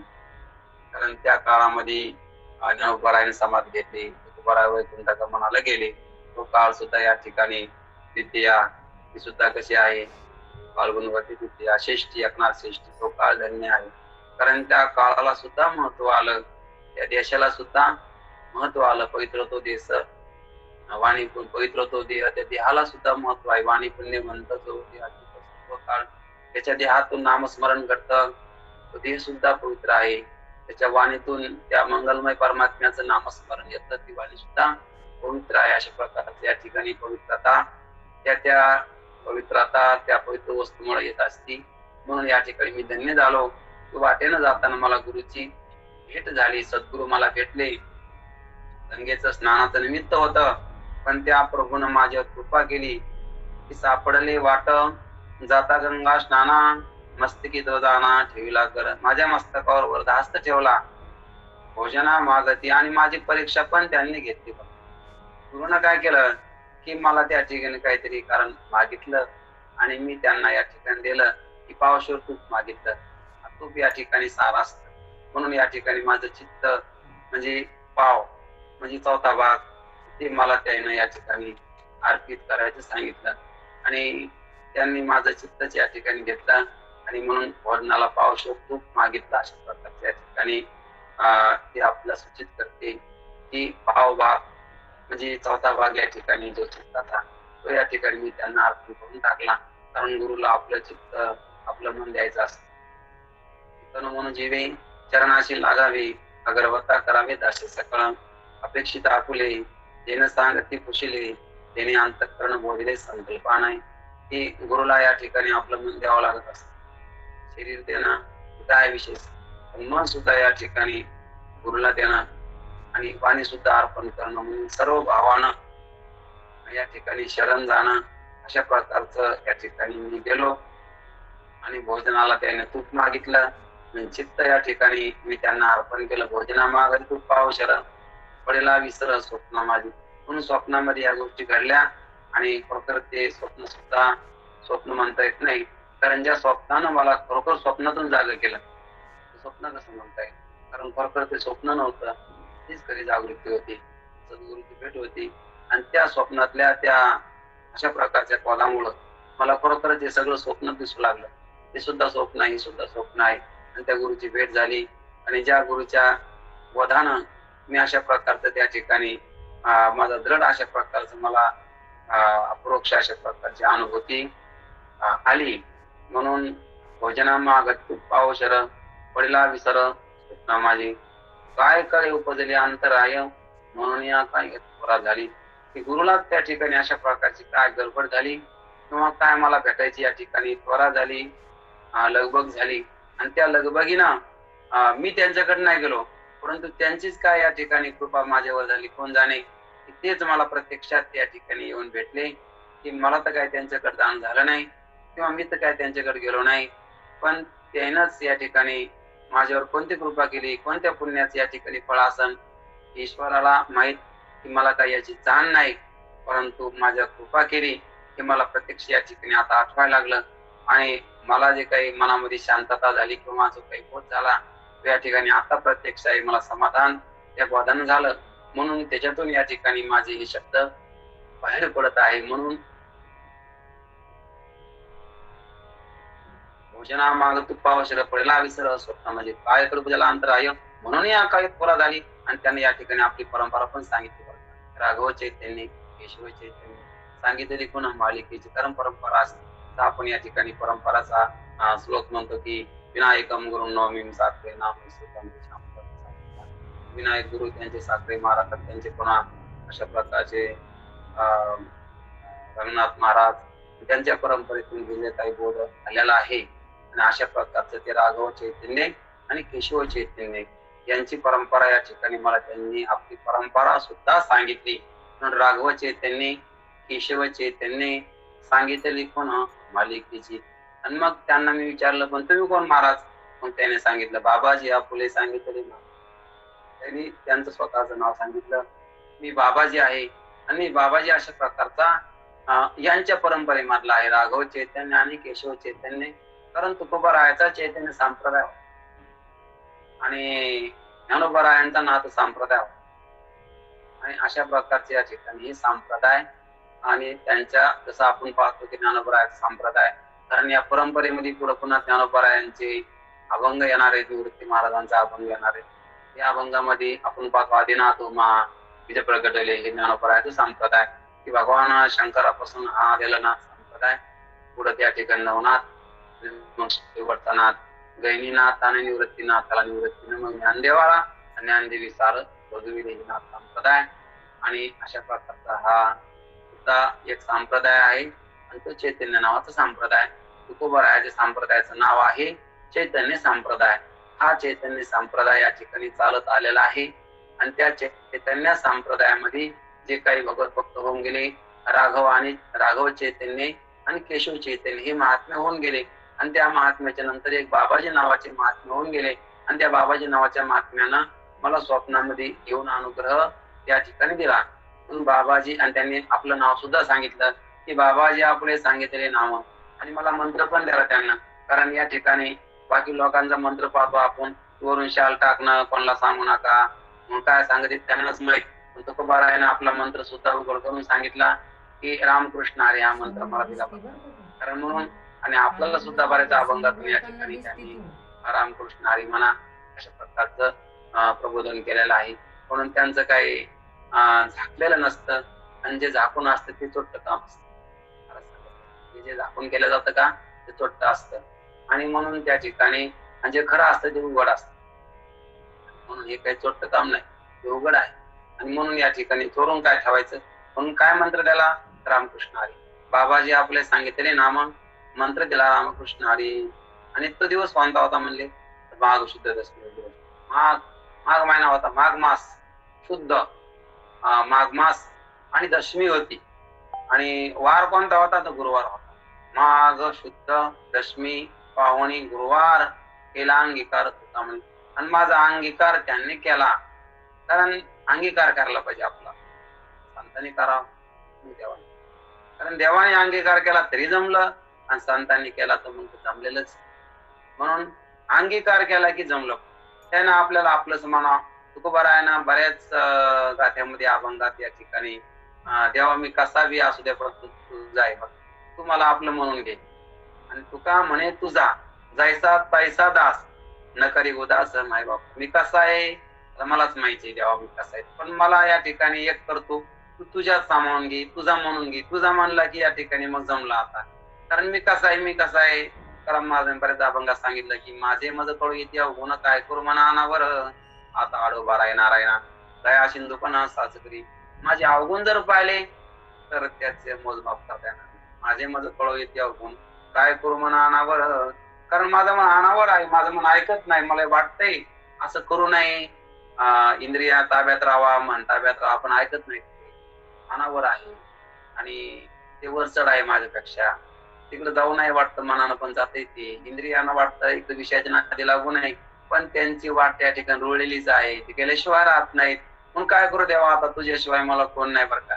कारण त्या काळामध्ये ज्ञानोबरायाने समाधी घेतली, तुकोबाराय वैकुंठ गमनाला गेले. तो काळ सुद्धा या ठिकाणी द्वितीया ती सुद्धा कशी आहे, फाल्गुनवती द्वितीया, षष्ठी, एकनाथ षष्ठी, तो काळ धन्य आहे. कारण त्या काळाला सुद्धा महत्व आलं, त्या देशाला सुद्धा महत्व आलं. पवित्र तो देश, वाणी पवित्र तो देह, त्या देहाला सुद्धा महत्व आहे. वाणी पुण्य म्हणत जो देहाची काळ, त्याच्या देहातून नामस्मरण घडतं, तो देह सुद्धा पवित्र आहे. त्याच्या वाणीतून त्या मंगलमय परमात्म्याचं नामस्मरण येतं, ती वाणी सुद्धा पवित्र आहे. अशा प्रकारच्या या ठिकाणी पवित्रता त्या पवित्रता त्या पवित्र वस्तूमुळे येत असती. म्हणून या ठिकाणी मी धन्य झालो. वाटेनं जाताना मला गुरुची भेट झाली, सद्गुरु मला भेटले. गंगेचं स्नानाचं निमित्त होतं, पण त्या प्रभूनं माझ्यावर कृपा केली की सापडले वाट जाता गंगा स्नाना, मस्तकी ध्वजाना ठेविला कर. माझ्या मस्तकावर वरदहस्त ठेवला, भोजना मागती, आणि माझी परीक्षा पण त्यांनी घेतली. गुरुनं काय केलं की मला त्या ठिकाणी काहीतरी कारण मागितलं आणि मी त्यांना या ठिकाणी दिलं की पावशेर तूप मागितलं. तूप या ठिकाणी सार असत, म्हणून या ठिकाणी माझं चित्त म्हणजे पाव म्हणजे चौथा भाग ते मला त्यानं या ठिकाणी अर्पित करायचं सांगितलं आणि त्यांनी माझं चित्तच या ठिकाणी घेतलं आणि म्हणून भोजनाला पावशेर तूप मागितलं. अशा प्रकारच्या या ठिकाणी ते आपल्याला सूचित करते की पाव भाग म्हणजे चौथा भाग या ठिकाणी जो चित्ताचा तो या ठिकाणी मी त्यांना अर्पण करून टाकला. कारण गुरुला आपलं चित्त आपलं मन द्यायचं असतं. म्हणून जीवे चरणाशी लागावे, अगरवत्ता करावे दासे सकळ, अपेक्षित आकुले जेणे सांगती पुशिले, त्याने अंतःकरण बोधिले संकल्पा नाही. की गुरुला या ठिकाणी आपलं मन द्यावं लागत असत. शरीर देणं काय विशेष, मन सुद्धा या ठिकाणी गुरुला देणं आणि पाणी सुद्धा अर्पण करणं, म्हणून सर्व भावानं या ठिकाणी शरण जाणं. अशा प्रकारचं या ठिकाणी मी गेलो आणि भोजनाला त्याने तूप मागितलं. चित्त या ठिकाणी मी त्यांना अर्पण केलं. भोजना मागत तूप पाव शरण पडेला विसर स्वप्न माझी. म्हणून स्वप्नामध्ये या गोष्टी घडल्या आणि खरोखर ते स्वप्न सुद्धा स्वप्न म्हणता येत नाही, कारण ज्या स्वप्नानं मला खरोखर स्वप्नातून जाग केलं स्वप्न कसं म्हणता येईल, कारण खरोखर ते स्वप्न नव्हतं, तीच खरी जागृती होती, सद्गुरूची भेट होती. आणि त्या स्वप्नातल्या त्या अशा प्रकारच्या पदामुळं मला खरोखर ते सगळं स्वप्न दिसू लागलं. ते सुद्धा स्वप्न आहे, सुद्धा स्वप्न आहे. आणि त्या गुरुची भेट झाली आणि ज्या गुरुच्या वधानं मी अशा प्रकारचं त्या ठिकाणी माझा दृढ अशा प्रकारचं मला अपरोक्ष अशा प्रकारची अनुभूती आली. म्हणून भोजना मागत पाव शर पडला विसर स्वप्न माझी, काय काय उपजले अंतराय, म्हणून या काय त्वरा झाली. की गुरुला त्या ठिकाणी अशा प्रकारची काय गडबड झाली किंवा काय मला भेटायची या ठिकाणी त्वरा झाली, लगबग झाली. आणि त्या लगबगीनं मी त्यांच्याकडे नाही गेलो, परंतु त्यांचीच काय या ठिकाणी कृपा माझ्यावर झाली कोण जाणे. तेच मला प्रत्यक्षात त्या ठिकाणी येऊन भेटले की मला तर काय त्यांच्याकडे दान झालं नाही किंवा मी तर काय त्यांच्याकडे गेलो नाही, पण त्यानंच या ठिकाणी माझ्यावर कोणती कृपा केली, कोणत्या पुण्याचं या ठिकाणी फळ असन ईश्वराला माहित. की मला काही याची जाण नाही, परंतु माझ्या कृपा केली की मला प्रत्यक्ष या ठिकाणी आता आठवायला लागलं आणि मला जे काही मनामध्ये शांतता झाली किंवा जो काही बोध झाला तो या ठिकाणी आता प्रत्यक्ष आहे. मला समाधान त्या बोधानं झालं, म्हणून त्याच्यातून या ठिकाणी माझे हे शब्द बाहेर पडत आहे. म्हणून भोजना माग तुप्पा शर पडला विसर स्वप्न म्हणजे काय करू ज्याला अंतर आहे, म्हणून या काही पुरा झाली. आणि त्याने या ठिकाणी आपली परंपरा पण सांगितली. राघव चैतन्य, केशव चैतन्य सांगितलेली पुन्हा मालिकेची परंपरा असते. आपण या ठिकाणी परंपराचा श्लोक म्हणतो की विनायकम गुरु नवमी साखरे नाम विनायक गुरु त्यांचे साखरे महाराज, त्यांचे पुन्हा अशा प्रकारचे रंगनाथ महाराज त्यांच्या परंपरेतून गेले काही बोध आलेला आहे. आणि अशा प्रकारचं ते राघव चैतन्य आणि केशव चैतन्य यांची परंपरा या ठिकाणी मला त्यांनी आपली परंपरा सुद्धा सांगितली. म्हणून राघव चैतन्य, केशव चैतन्य सांगितलेली पुन्हा मालिकेची आणि मग त्यांना मी विचारलं, पण तुम्ही कोण महाराज? मग त्याने सांगितलं, बाबाजी फुले सांगितले. त्यांनी त्यांचं स्वतःचं नाव सांगितलं, मी बाबाजी आहे. आणि बाबाजी अशा प्रकारचा यांच्या परंपरेमधला आहे, राघव चैतन्य आणि केशव चैतन्य, कारण तुकोबारायाचा चैतन्य संप्रदाय आणि ज्ञानोबारायांचा नाथ संप्रदाय. आणि अशा प्रकारचे या ठिकाणी हे संप्रदाय आणि त्यांच्या, जसं आपण पाहतो की ज्ञानोबारायांचा संप्रदाय, कारण या परंपरेमध्ये पुढे पुन्हा ज्ञानोबारायांचे अभंग येणार आहेत, निवृत्ती महाराजांचा अभंग येणार आहे. या अभंगामध्ये आपण पाहतो आदिनाथ उमा विजय प्रगटले हे ज्ञानोबारायांचा संप्रदाय, की भगवान शंकरापासून हा आलेला नाथ संप्रदाय. पुढे त्या ठिकाणी नवनाथ, नाथ, गैनीनाथ आणि निवृत्तीनाथ, त्याला निवृत्तीने मग ज्ञानदेवाला, ज्ञानदेवी सार नाथ संप्रदाय. आणि अशा प्रकारचा हा सुद्धा एक संप्रदाय आहे, आणि तो चैतन्य नावाचा संप्रदाय. तुकोबारायाच्या संप्रदायाचं नाव आहे चैतन्य संप्रदाय. हा चैतन्य संप्रदाय या ठिकाणी चालत आलेला आहे. आणि त्या चैतन्य संप्रदायामध्ये जे काही भगवत भक्त होऊन गेले, राघव चैतन्य आणि केशव चैतन्य हे महात्मे होऊन गेले. आणि त्या महात्म्याच्या नंतर एक बाबाजी नावाचे महात्मे होऊन गेले. आणि त्या बाबाजी नावाच्या महात्म्यानं मला स्वप्नामध्ये येऊन अनुग्रह या ठिकाणी दिला. म्हणून बाबाजी, आणि त्यांनी आपलं नाव सुद्धा सांगितलं की बाबाजी आपले सांगितलेले नाव, आणि मला मंत्र पण द्याला त्यांना. कारण या ठिकाणी बाकी लोकांचा मंत्र पाहतो आपण, वरून शाल टाकणं, कोणाला सांगू नका, मग काय सांगते त्यांनाच माहित. तुकोबारायाने आपला मंत्र सुद्धा उघड करून सांगितला की रामकृष्ण हरी हा मंत्र मला दिला. कारण म्हणून, आणि आपल्याला सुद्धा बऱ्याच अभंगातून या ठिकाणी त्यांनी रामकृष्ण हरी म्हणा अशा प्रकारचं प्रबोधन केलेलं आहे. म्हणून त्यांचं काही झाकलेलं नसतं, आणि जे झाकून असतं ते चोट्ट काम असतं. जे झाकून केलं जातं का ते चोट्ट असतं. आणि म्हणून त्या ठिकाणी, आणि जे खरं असतं ते उघड असतं. म्हणून हे काही चोट्ट काम नाही, ते उघड आहे. आणि म्हणून या ठिकाणी चोरून काय ठेवायचं, म्हणून काय मंत्र द्याला, रामकृष्ण हरी. बाबाजी आपले सांगितलेले नाम मंत्र दिला, रामकृष्ण हरी. आणि तो दिवस कोणता होता म्हणले, माघ शुद्ध दशमी दिवस. माघ महिना होता, माघ मास शुद्ध, माघ मास आणि दशमी होती. आणि वार कोणता होता, तर गुरुवार होता. माघ शुद्ध दशमी पावणी गुरुवार केला अंगीकार होता म्हणे. आणि माझा अंगीकार त्यांनी केला, कारण अंगीकार करायला पाहिजे आपला, संतांनी करावा देवाने. कारण देवाने अंगीकार केला तरी जमलं, आणि संतांनी केला तर मग जमलेलंच. म्हणून अंगीकार केला की जमलं. त्यानं आपल्याला आपलं म्हणा. तुकोबारायानं बऱ्याच गाथ्यामध्ये, अभंगात या ठिकाणी देवा मी कसा बी असू द्या, परंतु तुझा आहे, तू मला आपलं म्हणून घे. आणि तुका म्हणे तुझा जायसा तैसा दास, न करी उदास माय बाप. मी कसा आहे मलाच माहिती आहे देवा, मी कसा आहे. पण मला या ठिकाणी एक करतो, तू तुझ्याच सामावून घे, तुझा म्हणून घे. तुझा म्हणला की या ठिकाणी मग जमला आता. कारण मी कसा आहे, कारण माझं बऱ्याच अभंगात सांगितलं की माझे मज कळू येते अवगुण, काय करू म्हणा अनावर. आता आडोबा नारायणा दया सिंधू पण साच करी. माझे अवगुण जर पाहिले तर त्याचे मोजमाप करता येणार. माझे मज कळू येते अवगुण, काय करू म्हणा अनावर. कारण माझं मन अनावर आहे, माझं मन ऐकत नाही. मला वाटतंय असं करू नये, इंद्रिया ताब्यात राहावा, मन ताब्यात राहावा, पण ऐकत नाही. अनावर आहे आणि ते वरचढ आहे माझ्यापेक्षा. तिकडे जाऊ नाही वाटतं, मनानं पण जाता येते. इंद्रियांना वाटतं इकडे विषयाच्या नादी लागू नये, पण त्यांची वाट त्या ठिकाणी रुळलेलीच आहे, ती गेल्याशिवाय राहत नाहीत. म्हणून काय करू देवा, आता तुझ्याशिवाय मला कोण नाही बरं का.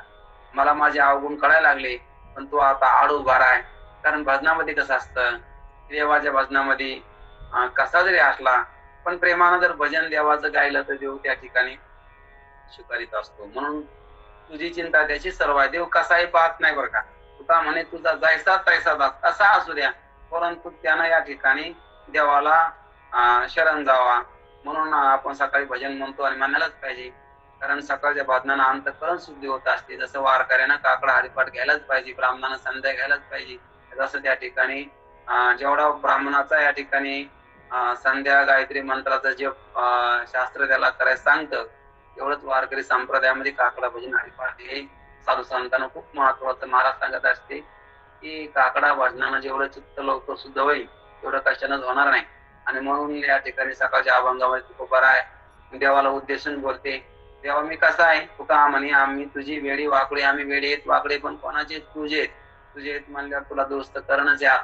मला माझे अवगुण कळायला लागले, पण तू आता आड उभा राह. कारण भजनामध्ये कसं असतं, देवाच्या भजनामध्ये कसा जरी असला पण प्रेमानं जर भजन देवाचं गायलं तर देव त्या ठिकाणी स्वीकारित असतो. म्हणून तुझी चिंता त्याची सर्व आहे. देव कसाही पाहत नाही बरं का. तुका म्हणे तुझा जायसा तैसा दास, कसा असू द्या, परंतु त्यानं या ठिकाणी देवाला शरण जावा. म्हणून आपण सकाळी भजन म्हणतो आणि म्हणायलाच पाहिजे. कारण सकाळच्या भजनानं अंतःकरण शुद्धी होत असते. जसं वारकऱ्यानं काकडा हरिपाठ घ्यायलाच पाहिजे, ब्राह्मणानं संध्या घ्यायलाच पाहिजे. जसं त्या ठिकाणी जेवढा ब्राह्मणाचा या ठिकाणी संध्या गायत्री मंत्राचा जे शास्त्र त्याला करायला सांगतं, एवढंच वारकरी संप्रदायामध्ये काकडा भजन हरिपाठ हे साधू संतांना खूप महत्वाचं महाराज सांगत असते की काकडा भजनानं जेवढं चित्त लवकर शुद्ध होईल तेवढं कशानंच होणार नाही. आणि म्हणून या ठिकाणी सकाळच्या अभंगामध्ये तुकोबाराय देवाला उद्देशून बोलते, देवा मी कसा आहे, तुका म्हणे आम्ही तुझी वेडी वाकडे, आम्ही वेडी आहेत वाकडे, पण कोणाचे तुझे म्हणल्यावर तुला दुरुस्त करणंच या.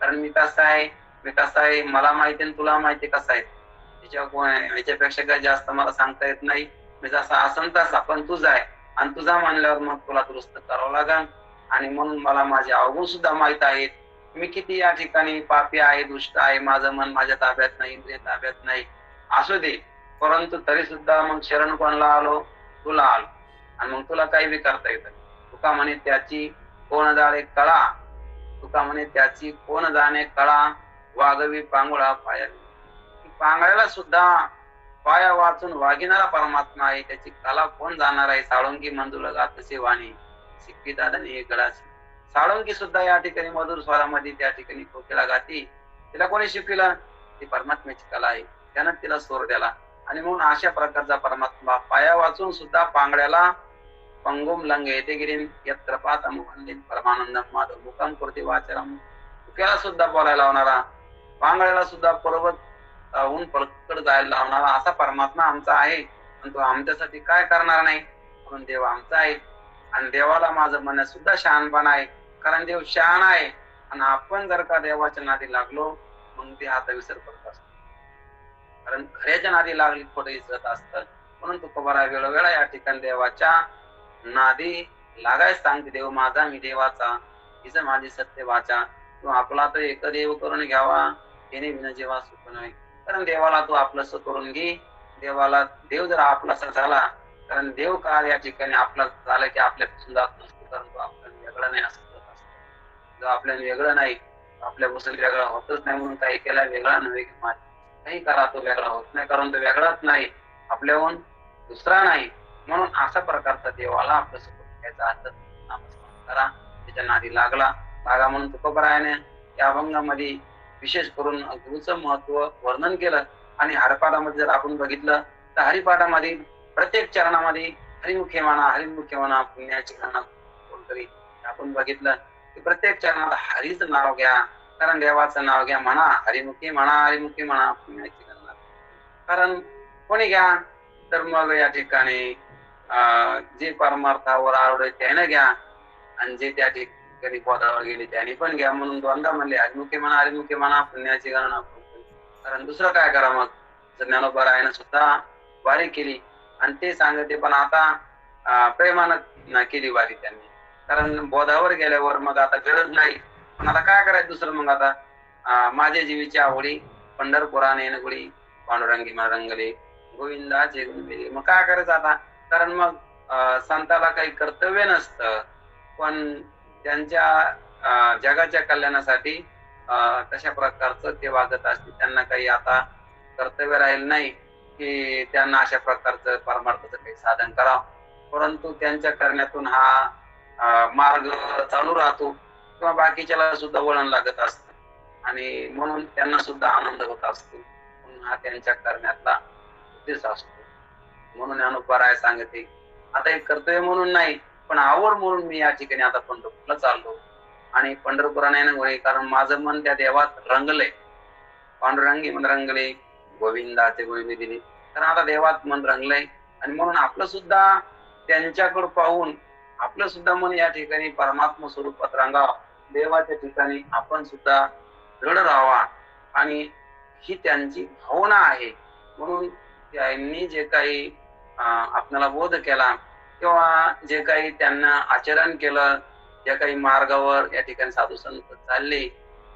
कारण मी कसा आहे मला माहिती आणि तुला माहिती कसा आहे. याच्यापेक्षा काही जास्त मला सांगता येत नाही. मी जसा असन तसा, पण तुझा आहे आणि तुझा म्हणल्यावर मग तुला दुरुस्त करावं लागेल. आणि म्हणून मला माझे अवगुण सुद्धा माहित आहेत. मी किती या ठिकाणी पापी आहे, दुष्ट आहे, माझं मन माझ्या ताब्यात नाही, इंद्रिय ताब्यात नाही, असू दे. परंतु तरी सुद्धा मग शरण कोणला आलो? तुला आलो. आणि मग तुला काही बी करता येतं. तुका म्हणे त्याची कोण जाणे कळा, तुका म्हणे त्याची कोण जाणे कळा, वागवी पांगुळा पायावी. पांगळ्याला सुद्धा पाया वाचून वागिणारा परमात्मा आहे. त्याची कला कोण जाणार आहे? साळुंकी मंजुळ गातसे वाणी, सिक्की दादाने हे गळाची. साळुंकी सुद्धा या ठिकाणी मधुर स्वरामध्ये त्या ठिकाणी कोकिळा गाती. तिला कोणी शिकविलं? ती परमात्म्याची कला आहे. त्यानं तिला स्वर दिला. आणि म्हणून अशा प्रकारचा परमात्मा पाया वाचून सुद्धा पांगळ्याला पंगुम लंग येते गिरीन यत्र पातम वंदित परमानंदम माधव मुकाम करते वाचरम. तुक्याला सुद्धा बोलायला लावणारा, पांगळ्याला सुद्धा पर्वत ऊन पळकड जायला लावणारा असा परमात्मा आमचा आहे. पण तो आमच्यासाठी काय करणार नाही, म्हणून देव आमचा आहे. आणि देवाला माझं म्हणणं सुद्धा शहाणपण आहे, कारण देव शहाण आहे. आणि आपण जर का देवाच्या नादी लागलो मग ते हात विसर पडत असतो. कारण खऱ्याच्या नादी लागली खोटं विसरत असतं. म्हणून तुकोबारा वेळोवेळा या ठिकाणी देवाच्या नादी लागायच सांगते. देव माझा मी देवाचा, हिच माझी सत्य वाचा. तू आपला तर एक देव करून घ्यावा, येणे विना जेव्हा सुख नाही. कारण देवाला तू आपलंस करून घे. देवाला देव जर आपलासा झाला, कारण देव काळ या ठिकाणी आपला झाला की आपल्यापासून जात नसतो. कारण तो आपल्याला वेगळं नाही असत. जो आपल्याला वेगळं नाही, आपल्यापासून वेगळा होतच नाही. म्हणून काही केला वेगळा नव्हे की माझ काही करा तो वेगळा होत नाही, कारण तो वेगळाच नाही, आपल्याहून दुसरा नाही. म्हणून अशा प्रकारचा देवाला आपलं सुख घ्यायचा अर्थ नामस्मरण करा. त्याच्या नादी लागा म्हणून तुकोबरायाने या अभंगामध्ये विशेष करून गुरुचं महत्व वर्णन केलं. आणि हरिपाठामध्ये जर आपण बघितलं तर हरिपाठामध्ये प्रत्येक चरणामध्ये हरिमुखे म्हणा पुण्याची गणना कोणतरी आपण बघितलं की प्रत्येक चरणात हरीच नाव घ्या. कारण देवाचं नाव घ्या, म्हणा हरिमुखी म्हणा पुण्याची गणना. कारण कोणी घ्या तर मग या ठिकाणी जे परमार्थावर आवडे त्याने घ्या, आणि जे त्या ठिकाणी पदावर गेले त्याने पण घ्या. म्हणून दोनदा म्हणले हरिमुखी म्हणा पुण्याची गणना. कारण दुसरं काय करा? मग ज्ञानोबरायाने सुद्धा वारी केली आणि ते सांगते. पण आता प्रेमानं केली वारी त्यांनी. कारण बोधावर गेल्यावर मग आता गरज नाही. पण आता काय करायचं दुसरं? मग आता माझ्या जीवीची आवडी पंढरपुराने नगुडी, पांडुरंगी रंगले गोविंदाचे गुणवेले. मग काय करायचं आता? कारण मग संताला काही कर्तव्य नसतं, पण त्यांच्या जगाच्या कल्याणासाठी तशा प्रकारचं ते वागत असते. त्यांना काही आता कर्तव्य राहील नाही की त्यांना अशा प्रकारचं परमार्थाचं काही साधन करावं. परंतु त्यांच्या करण्यातून हा मार्ग चालू राहतो किंवा बाकीच्याला सुद्धा वळण लागत असतं. आणि म्हणून त्यांना सुद्धा आनंद होत असतो. म्हणून हा त्यांच्या करण्यातला उद्देश असतो. म्हणून ज्ञानोबराय सांगते आता एक कर्तव्य म्हणून नाही, पण आवड म्हणून मी या ठिकाणी आता पंढरपूरला चाललो. आणि पंढरपुराने होईल, कारण माझं मन त्या देवात रंगले. पांडुरंगी मन रंगले गोविंदाचे गोविंद दिले. कारण आता देवात मन रंगलंय. आणि म्हणून आपलं सुद्धा त्यांच्याकडे पाहून आपलं सुद्धा मन या ठिकाणी परमात्मा स्वरूपात रंगावं. देवाच्या ठिकाणी आपण सुद्धा दृढ राहावा. आणि ही त्यांची भावना आहे. म्हणून त्यांनी जे काही आपल्याला बोध केला किंवा जे काही त्यांना आचरण केलं, ज्या काही मार्गावर या ठिकाणी साधू संत चालले,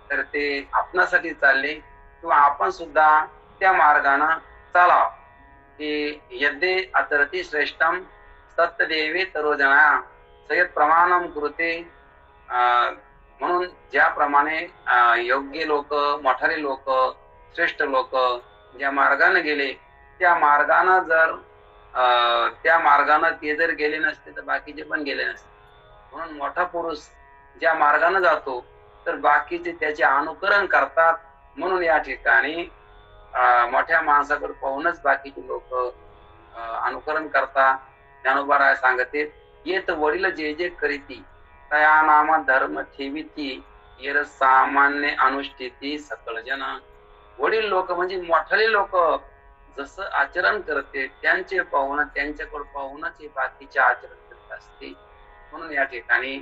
तर ते आपणासाठी चालले किंवा आपण सुद्धा त्या मार्गाने चालाव. की यद्दे आचरती श्रेष्ठम सत्यदेवी तरोजना सयत प्रमाणम कृते. म्हणून ज्याप्रमाणे योग्य लोक, मोठाले लोक, श्रेष्ठ लोक ज्या मार्गाने गेले, त्या मार्गाने ते जर गेले नसते तर बाकीचे पण गेले नसते. म्हणून मोठा पुरुष ज्या मार्गाने जातो तर बाकीचे त्याचे अनुकरण करतात. म्हणून या ठिकाणी मोठ्या माणसाकडे पाहूनच बाकीचे लोक अनुकरण करतात. ज्ञानोबराय सांगते येत वडील जे जे करीती तया नामा धर्म ठेवीती येर सामान्य अनुष्ठिती सकळ जन. वडील लोक म्हणजे मोठाले लोक जसं आचरण करते त्यांचे पाहून, त्यांच्याकडे पाहूनच हे बाकीचे आचरण करत असते. म्हणून या ठिकाणी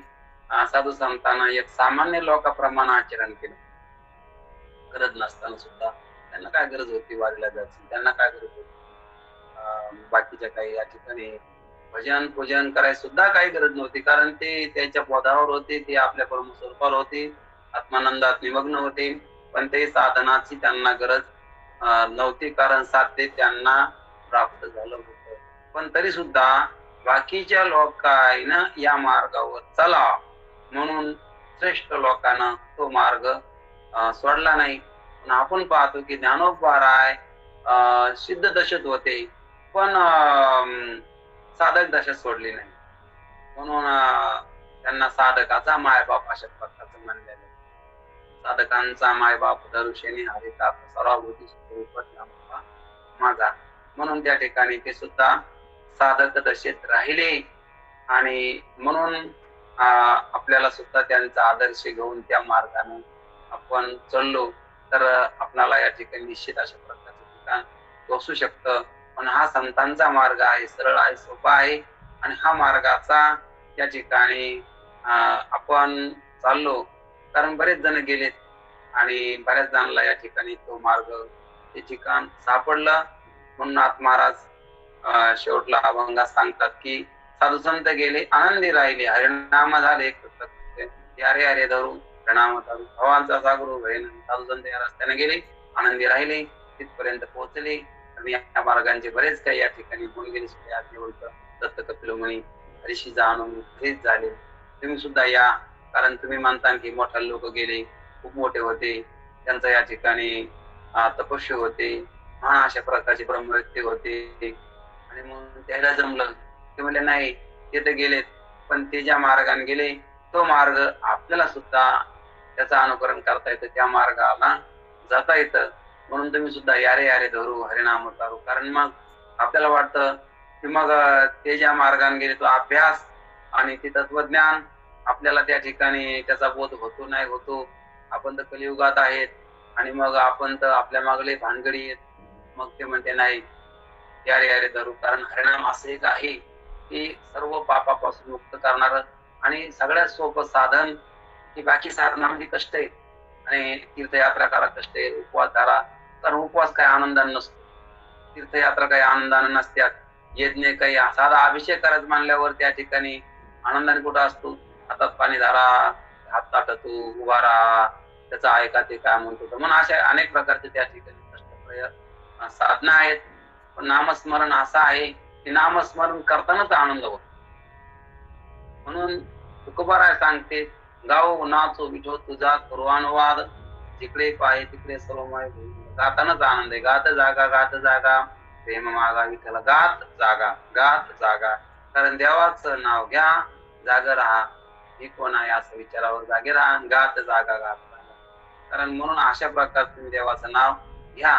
साधू संतांना एक सामान्य लोकाप्रमाणे आचरण केलं. गरज नसताना सुद्धा त्यांना काय गरज होती वारीला जायची, त्यांना काय गरज होती बाकीच्या काही या ठिकाणी भजन पूजन करायची सुद्धा काही गरज नव्हती, कारण ते त्यांच्या पदावर होते, ते आपल्या परमस्वरूपावर होते, आत्मानंदात निमग्न होते. पण ते साधनाची त्यांना गरज नव्हती, कारण साध्य त्यांना प्राप्त झालं होतं. पण तरी सुद्धा बाकीच्या लोकांना या मार्गावर चला म्हणून श्रेष्ठ लोकांना तो मार्ग सोडला नाही. पण आपण पाहतो की ज्ञानोबा राय सिद्ध दशेत होते, पण साधक दशा सोडली नाही. म्हणून त्यांना साधकाचा मायबाप अशा प्रकारचं म्हणलेलं आहे. साधकांचा मायबाप दरुशेने हरिता सर्वभूती स्वरूपात माझा. म्हणून त्या ठिकाणी ते सुद्धा साधक दशेत राहिले. आणि म्हणून आपल्याला सुद्धा त्यांचा आदर्श घेऊन त्या मार्गाने आपण चाललो तर आपल्याला या ठिकाणी निश्चित अशा प्रकारचं ठिकाण पोहोचू शकतं. पण हा संतांचा मार्ग आहे, सरळ आहे, सोपा आहे. आणि हा मार्गाचा त्या ठिकाणी आपण चाललो, कारण बरेच जण गेलेत आणि बऱ्याच जणांना या ठिकाणी तो मार्ग ते ठिकाण सापडलं. म्हणून नाथ महाराज शेवटला अभंगात सांगतात की साधू संत गेले आनंदी राहिले, हरिनाम झाले यारे अरे धरू प्रणाम धरू भवांचा सागरू भय. साधू संत या रस्त्याने गेले, आनंदी राहिले, तिथपर्यंत पोहोचले. आणि या मार्गांचे बरेच काही या ठिकाणी होऊन गेले. दत्त कपिल मुनी हरीशी जाणून हेच झाले. तुम्ही सुद्धा या, कारण तुम्ही म्हणता की मोठे लोक गेले, खूप मोठे होते, त्यांचा या ठिकाणी तपस्वी होते, महान अशा प्रकारचे ब्रह्मव्यक्ती होते. आणि मग त्याला जमलं, ते म्हणले नाही ते तर गेलेत, पण ते ज्या मार्गाने गेले तो मार्ग आपल्याला सुद्धा त्याचं अनुकरण करता येतं, त्या मार्गाला जाता येतं. म्हणून तुम्ही सुद्धा यारे यारे धरू हरिनाम करू. कारण मग आपल्याला वाटतं की मग ते ज्या मार्गाने गेले तो अभ्यास आणि ते तत्वज्ञान आपल्याला त्या ठिकाणी त्याचा बोध होतो नाही होतो. आपण तर कलियुगात आहेत आणि मग आपण तर आपल्या मागले भानगडी आहेत. मग ते म्हणते नाही यारे यारे धरू, कारण हरिनाम असं एक आहे की सर्व पापापासून मुक्त करणार आणि सगळ्यात सोपं साधन. की बाकी साधनामध्ये कष्ट आहेत आणि तीर्थयात्रा करा कष्ट आहे, उपवास धरा, कारण उपवास काही आनंदाने नसतो, तीर्थयात्रा काही आनंदाने नसतात, यज्ञ काही साधा अभिषेक करायचं मानल्यावर त्या ठिकाणी आनंदाने कुठं असतो. हातात पाणी धरा, हात ताटतो, उभा राहा, त्याचं ऐका ते काय म्हणतो. म्हणून अशा अनेक प्रकारचे त्या ठिकाणी कष्टप्रय साधना आहेत. पण नामस्मरण असं आहे की नामस्मरण करतानाच आनंद होतो. म्हणून तुकोबाराय सांगते गाओ नाचो विठो तुझा करुवानुवाद, जिकडे पाहे तिकडे सर्वमय गातानाच आनंद आहे. गात जागा प्रेम मागा विठ्ठल, गात जागा. कारण देवाचं नाव घ्या, जाग राहा, हे कोण आहे असं विचारावर जागे राहा, गात जागा. कारण म्हणून अशा प्रकारे तुम्ही देवाचं नाव घ्या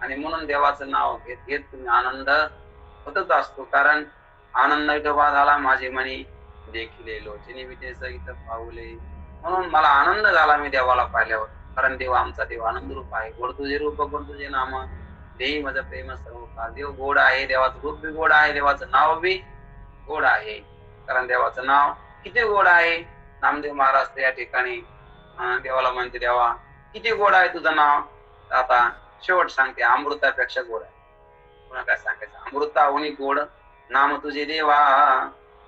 आणि म्हणून देवाचं नाव घेत घेत तुम्ही आनंद होतच असतो. कारण आनंद विठोबा झाला माझे मनी देखिले लोचनी विटेस इथं पावले. म्हणून मला आनंद झाला मी देवाला पाहिल्यावर, कारण देव आमचा देव आनंद रूप आहे. गोड तुझे रूप गोड तुझे नाम देही माझं प्रेम सर्व का. देव गोड आहे, देवाचं रूप बी गोड आहे, देवाचं नाव बी गोड आहे. कारण देवाचं नाव किती गोड आहे. नामदेव महाराज या ठिकाणी देवाला म्हणते देवा किती गोड आहे तुझं नाव. आता शेवट सांगते अमृतापेक्षा गोड आहे. पुन्हा काय सांगायचं, अमृताहुनी गोड नाम तुझे देवा,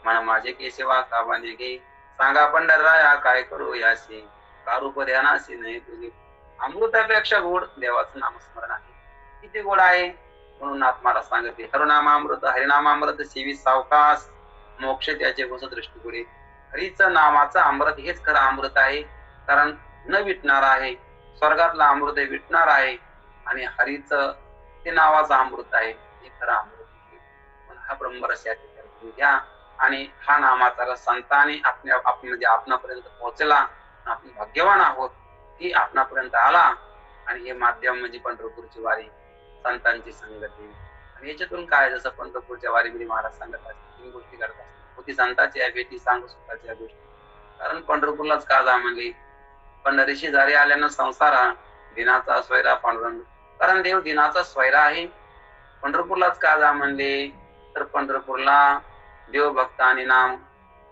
मन माझे केशवा का बने गे. सांगा पंढरराया काय करू याशी, का रूप ध्यानाशी नाही तुझे. अमृतापेक्षा गोड देवाचं नामस्मरण आहे. किती गोड आहे. म्हणून आत्माला सांगते हरिनामामृत हरिनामामृत सेवी सावकाश, मोक्ष त्याचे घोष दृष्टीपुढे. हरीचं नामाचं अमृत हेच खरं अमृत आहे. कारण न विटणार आहे, स्वर्गातला अमृत विटणार आहे आणि हरीचं ते नावाचं अमृत आहे, हे खरं अमृत आहे. हा ब्रह्मरस या ठिकाणी घ्या आणि हा नामाचा रस संतांनी म्हणजे आपणापर्यंत पोहोचला. आपण भाग्यवान आहोत की आपणापर्यंत आला. आणि हे माध्यम म्हणजे पंढरपूरची वारी, संतांची संगती. आणि याच्यातून काय, जसं पंढरपूरच्या वारीमध्ये महाराज सांगत असतात 3 गोष्टी करतात. होती संतांची भेटी, सांगू सुखाच्या गोष्टी. कारण पंढरपूरलाच का जा म्हणली, पंढरीशी जारी आल्यानं संसारा दिनाचा स्वैरा पांडुरंग. कारण देव दिनाचा स्वैरा आहे. पंढरपूरलाच का जा म्हणले, तर पंढरपूरला देव भक्त आणि नाम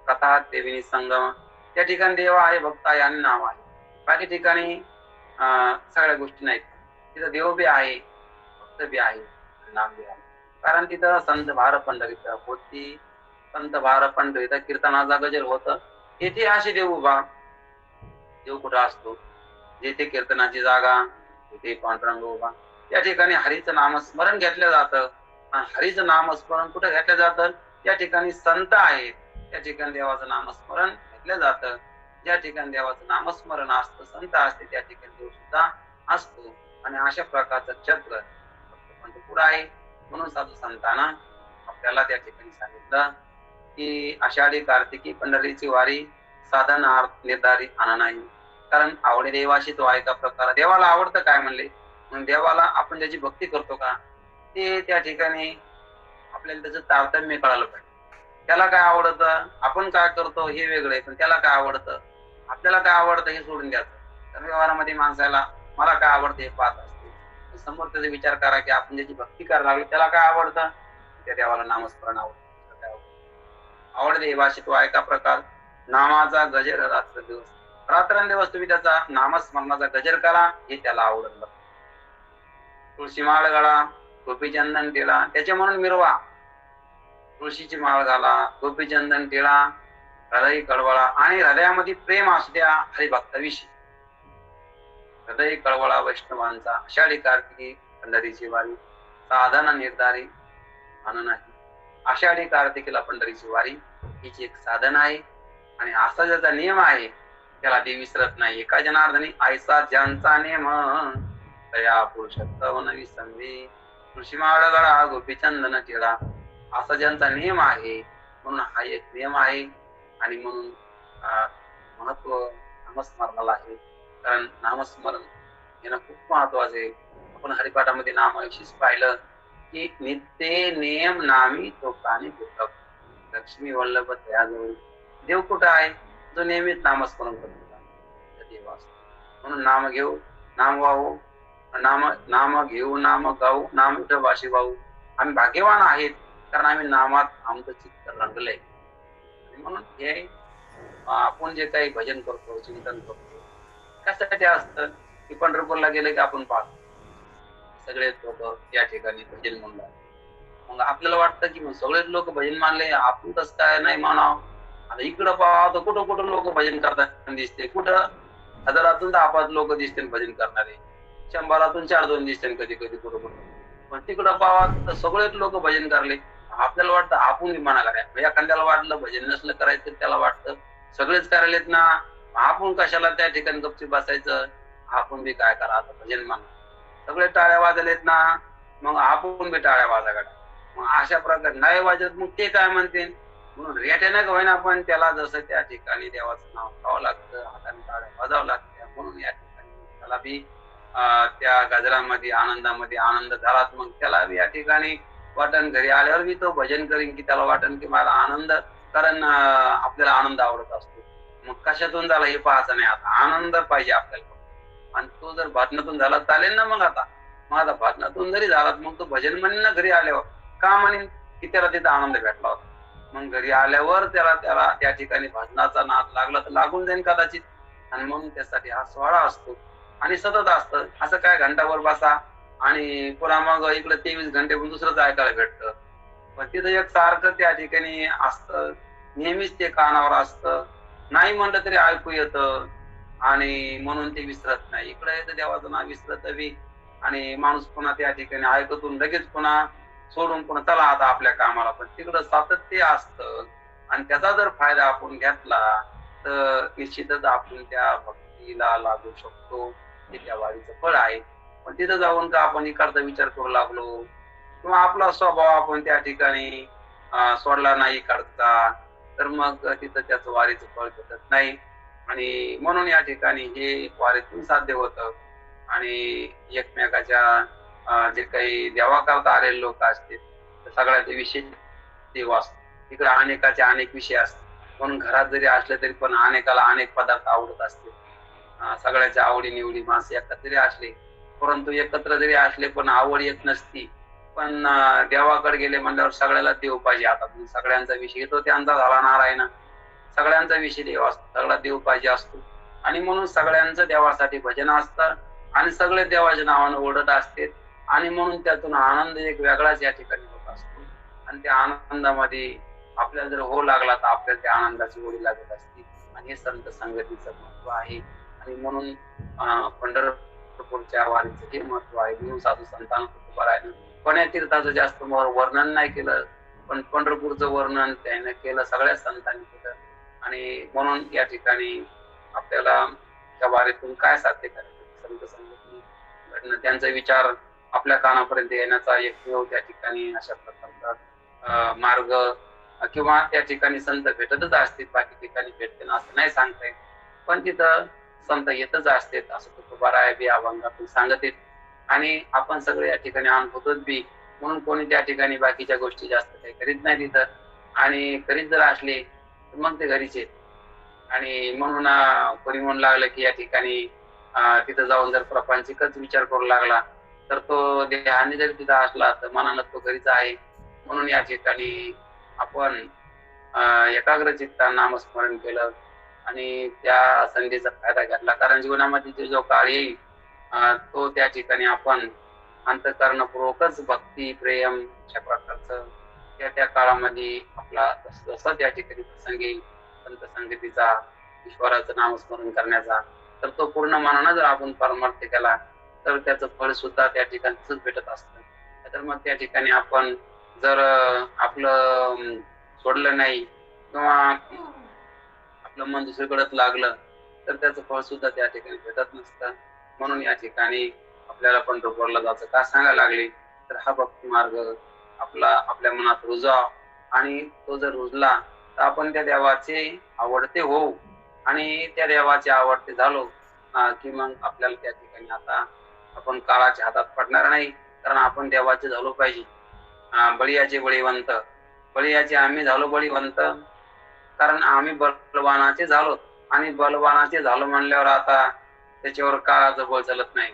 कथा देविनी संगम. त्या ठिकाणी देव आहे, भक्त आहे आणि नाम आहे. बाकी ठिकाणी सगळ्या गोष्टी नाहीत. तिथं देव बी आहे, भक्त बी आहे, नाम बी आहे. कारण तिथं संत भार पंढरीत होती, संत भार पंढरीत कीर्तनाचा गजर होत. येथे असे देव उभा, देव कुठं असतो? जेथे कीर्तनाची जागा, तिथे पांडुरंग उभा. त्या ठिकाणी हरीचं नामस्मरण घेतलं जातं. आणि हरीचं नामस्मरण कुठं घेतलं जातं? त्या ठिकाणी संत आहेत, त्या ठिकाणी देवाचं नामस्मरण घेतलं जातं. ज्या ठिकाणी देवाचं नामस्मरण असतं, संत असते, त्या ठिकाणी देव सुद्धा असतो. आणि अशा प्रकारचं छत्र पंढरपूर आहे. म्हणून साधू संतांना आपल्याला त्या ठिकाणी सांगितलं की आषाढी कार्तिकी पंढरीची वारी साधनार्थ निर्धारित आणा नाही. कारण आवडे देवाशी तो ऐका प्रकार. देवाला आवडतं काय म्हणले? मग देवाला आपण ज्याची भक्ती करतो का, ते त्या ठिकाणी आपल्याला त्याचं तारतम्य कळालं पाहिजे. त्याला काय आवडतं, आपण काय करतो हे वेगळं आहे, पण त्याला काय आवडतं, आपल्याला काय आवडतं हे सोडून द्यायचं. तर व्यवहारामध्ये माणसाला मला काय आवडतं हे पाहत असते. समोर त्याचा विचार करा की आपण ज्याची भक्ती करायला लागलो त्याला काय आवडतं, त्या देवाला नामस्मरण आवडतं. आवड देवाशी तो ऐका प्रकार. नामाचा गजर रात्र दिवस, रात्रंदिवस तुम्ही त्याचा नामस्मरणाचा गजर करा, हे त्याला आवडत. तुळशी माळ घाला, गोपीचंदन टिळा, त्याचे म्हणून मिरवा. तुळशीची माळ घाला, गोपीचंदन टिळा, हृदय कळवळा आणि हृदयामध्ये प्रेम असू द्या हरिभक्ताविषयी. हृदय कळवळा वैष्णवांचा. आषाढी कार्तिकी पंढरीची वारी साधना निर्धारी म्हणून आहे. आषाढी कार्तिकीला पंढरीची वारी हिची एक साधन आहे. आणि असा ज्याचा नियम आहे त्याला देव विसरत नाही. एका जनार्दनी आयसा ज्यांचा नेम तया पुरुषत्व नवी संधी. तुळशी माळ गळा, गोपीचंदन टिळा, असा ज्यांचा नियम आहे. म्हणून हा एक नियम आहे. आणि म्हणून महत्व नामस्मरणाला आहे. कारण नामस्मरण येणं खूप महत्वाचं आहे. आपण हरिपाठामध्ये नामाविषयीच पाहिलं की नित्य नेम नामी तो प्राणी पुस्तक लक्ष्मी वल्लभ तयाजवळ. देव कुठं आहे? जो नेहमीच नामस्मरण करतो देव असतो. म्हणून नाम घेऊ, नाम वाहू, नाम घेऊ, नाम गाऊ, नाम भाषी वाहू. आम्ही भाग्यवान आहेत कारण आम्ही नामात आमचं चित्त रंगलंय. म्हणून हे आपण जे काही भजन करतो, चिंतन करतो, कशासाठी असतं की पंढरपूरला गेले की आपण पाहतो सगळे लोक या ठिकाणी भजन म्हणतात. मग आपल्याला वाटतं की मग सगळेच लोक भजन मानले, आपण कसं काय नाही मानावं. आता इकडं पाहतो कुठं कुठं लोक भजन करताना दिसते. कुठं हजारातून 10-5 लोक दिसते भजन करणारे, 100-2 4 दिसते कधी कधी कुठं कुठं. पण तिकडं पावा तर सगळेच लोक भजन करले. आपल्याला वाटतं आपण म्हणायला काय, एखाद्याला वाटलं भजन नसलं करायचं, त्याला वाटतं सगळेच करायलेत ना, आपण कशाला त्या ठिकाणी गपचूप बसायचं, आपण बी काय करा आता भजन मान. सगळे टाळ्या वाजलेत ना, मग आपण बी टाळ्या वाजा. मग अशा प्रकारे नाही वाजत मग ते काय म्हणते. म्हणून रेट्यानं का होईना पण त्याला जसं त्या ठिकाणी देवाचं नाव घ्यावं लागतं, हाताने टाळ्या वाजावं लागतं. म्हणून या ठिकाणी त्याला बी त्या गजरामध्ये आनंदामध्ये आनंद झाला. मग त्याला बी या ठिकाणी वाटण घरी आल्यावर बी तो भजन करीन की त्याला वाटण की मला आनंद. कारण आपल्याला आनंद आवडत असतो. मग कशातून झाला हे पाहायचं नाही. आता आनंद पाहिजे आपल्याला. आणि तो जर भाजनातून झाला चालेल ना. मग आता भाजनातून जरी झाला मग तो भजन म्हणेन ना घरी आल्यावर. का म्हणेन की त्याला तिथं आनंद भेटला होता. मग घरी आल्यावर त्याला त्या ठिकाणी भजनाचा नाद लागला तर लागून जाईल कदाचित. आणि म्हणून त्यासाठी हा सोहळा असतो आणि सतत असतं. असं काय घंटाभर बसा आणि पुन्हा मग इकडे 23 घंटे पण दुसरंच ऐकायला भेटतं. पण तिथं एक सारखं त्या ठिकाणी असतं, नेहमीच ते कानावर असतं. नाही म्हणलं तरी ऐकू येतं आणि म्हणून ते विसरत नाही. इकडे येतं देवाचं नाव विसरत बी आणि माणूस पुन्हा त्या ठिकाणी ऐकतून लगेच पुन्हा सोडून पुन्हा चला आता आपल्या कामाला. पण तिकडं सातत्य असतं आणि त्याचा जर फायदा आपण घेतला तर निश्चितच आपण त्या भक्तीला लागू शकतो. हे त्या वारीचं फळ आहे. पण तिथं जाऊन का आपण इकडचा विचार करू लागलो किंवा आपला स्वभाव आपण त्या ठिकाणी सोडला नाही काढता तर मग तिथं त्याचं वारीचं फळ भेटत नाही. आणि म्हणून या ठिकाणी हे वारीतून साध्य होतं. आणि एकमेकाच्या जे काही देवा करता आलेले लोक असतील तर सगळ्याचे विषय देव असतो. तिकडे अनेकाचे अनेक विषय असतात. म्हणून घरात जरी असले तरी पण अनेकाला अनेक पदार्थ आवडत असतील. सगळ्याच्या आवडी निवडी माणसं एकत्र जरी असले परंतु एकत्र जरी असले पण आवड येत नसती. पण देवाकडे गेले म्हणल्यावर सगळ्याला देव पाहिजे. आता सगळ्यांचा विषय तो त्यांचा झाला नारायण. सगळ्यांचा विषय देव असतो, सगळा देव पाहिजे असतो. आणि म्हणून सगळ्यांचं देवासाठी भजन असतं आणि सगळे देवाच्या नावानं ओढत असते आणि म्हणून त्यातून आनंद एक वेगळाच या ठिकाणी होत असतो. आणि त्या आनंदामध्ये आपल्याला जर हो लागला तर आपल्याला त्या आनंदाची ओढी लागत असते. आणि हे संत संगतीचं महत्व आहे. आणि म्हणून पंढरपूरच्या वारीचं हे महत्व आहे. गुरु साधू संतांना तुकोबारायानं कोण्या तीर्थाचं जास्त वर्णन नाही केलं, पण पंढरपूरचं वर्णन त्याने केलं, सगळ्या संतांनी केलं. आणि म्हणून या ठिकाणी आपल्याला त्या वारीतून काय साध्य करायचं, संत संगती घडणं, त्यांचा विचार आपल्या कानापर्यंत येण्याचा एकमेव त्या ठिकाणी अशा प्रकारचा मार्ग किंवा त्या ठिकाणी संत भेटतच असतील, बाकी ठिकाणी भेटते ना असं नाही सांगता येत, पण तिथं संत येतच असतात असं तुकोबाराय बी अभंगातून सांगत आहेत. आणि आपण सगळे या ठिकाणी अनुभवतोच बी, म्हणून कोणी त्या ठिकाणी बाकीच्या गोष्टी जास्त काही करीत नाही तिथं. आणि करीत जर असले तर मग ते घरीच आहेत. आणि म्हणून कोणी म्हणू लागलं की या ठिकाणी तिथं जाऊन जर प्रपंचिकच विचार करू लागला तर तो देहाने जरी तिथं असला तर मनानं तो घरीच आहे. म्हणून या ठिकाणी आपण एकाग्र चित्तानं नामस्मरण केलं आणि त्या संधीचा फायदा घेतला. कारण जीवनामध्ये जो काळ येईल तो त्या ठिकाणी आपण अंतःकरणपूर्वकच भक्ती प्रेम अशा प्रकारचं त्या काळामध्ये आपला जसं त्या ठिकाणी प्रसंग येईल संत संगतीचा, ईश्वराचं नामस्मरण करण्याचा, तर तो पूर्ण मनानं जर आपण परमार्थ केला तर त्याचं फळ सुद्धा त्या ठिकाणी तसंच भेटत असतं. तर मग त्या ठिकाणी आपण जर आपलं सोडलं नाही किंवा आपलं मन दुसरीकडे लागलं तर त्याचं फळ सुद्धा त्या ठिकाणी भेटत नसतं. म्हणून या ठिकाणी आपल्याला पंढरपूरला जायचं का सांगायला लागले तर हा भक्ती मार्ग आपल्या मनात रुजाव आणि तो जर रुजला तर आपण त्या देवाचे आवडते होऊ आणि त्या देवाचे आवडते झालो की मग आपल्याला त्या ठिकाणी आता आपण काळाच्या हातात पडणार नाही, कारण आपण देवाचे झालो पाहिजे. बळीयाचे बळीवंत, बळीयाचे आम्ही झालो बळीवंत कारण आम्ही बलवानाचे झालो. आणि बलवानाचे झालो म्हणल्यावर आता त्याच्यावर काळाचं बळ चालत नाही.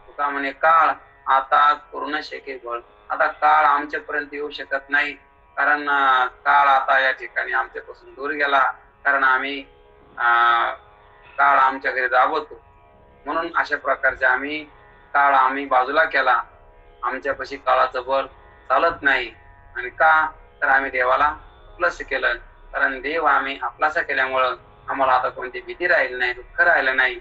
तुका म्हणे काळ आता पूर्ण शके बळ. आता काळ आमच्यापर्यंत येऊ शकत नाही, कारण काळ आता या ठिकाणी आमच्यापासून दूर गेला, कारण आम्ही काळ आमच्या घरी राबवतो. म्हणून अशा प्रकारचे आम्ही बाजूला केला. आमच्यापाशी काळाचं बळ चालत नाही. आणि का तर आम्ही देवाला आपलंसं केलं, कारण देव आम्ही आपलासा केल्यामुळं आम्हाला आता कोणती भीती राहिली नाही, दुःख राहिलं नाही.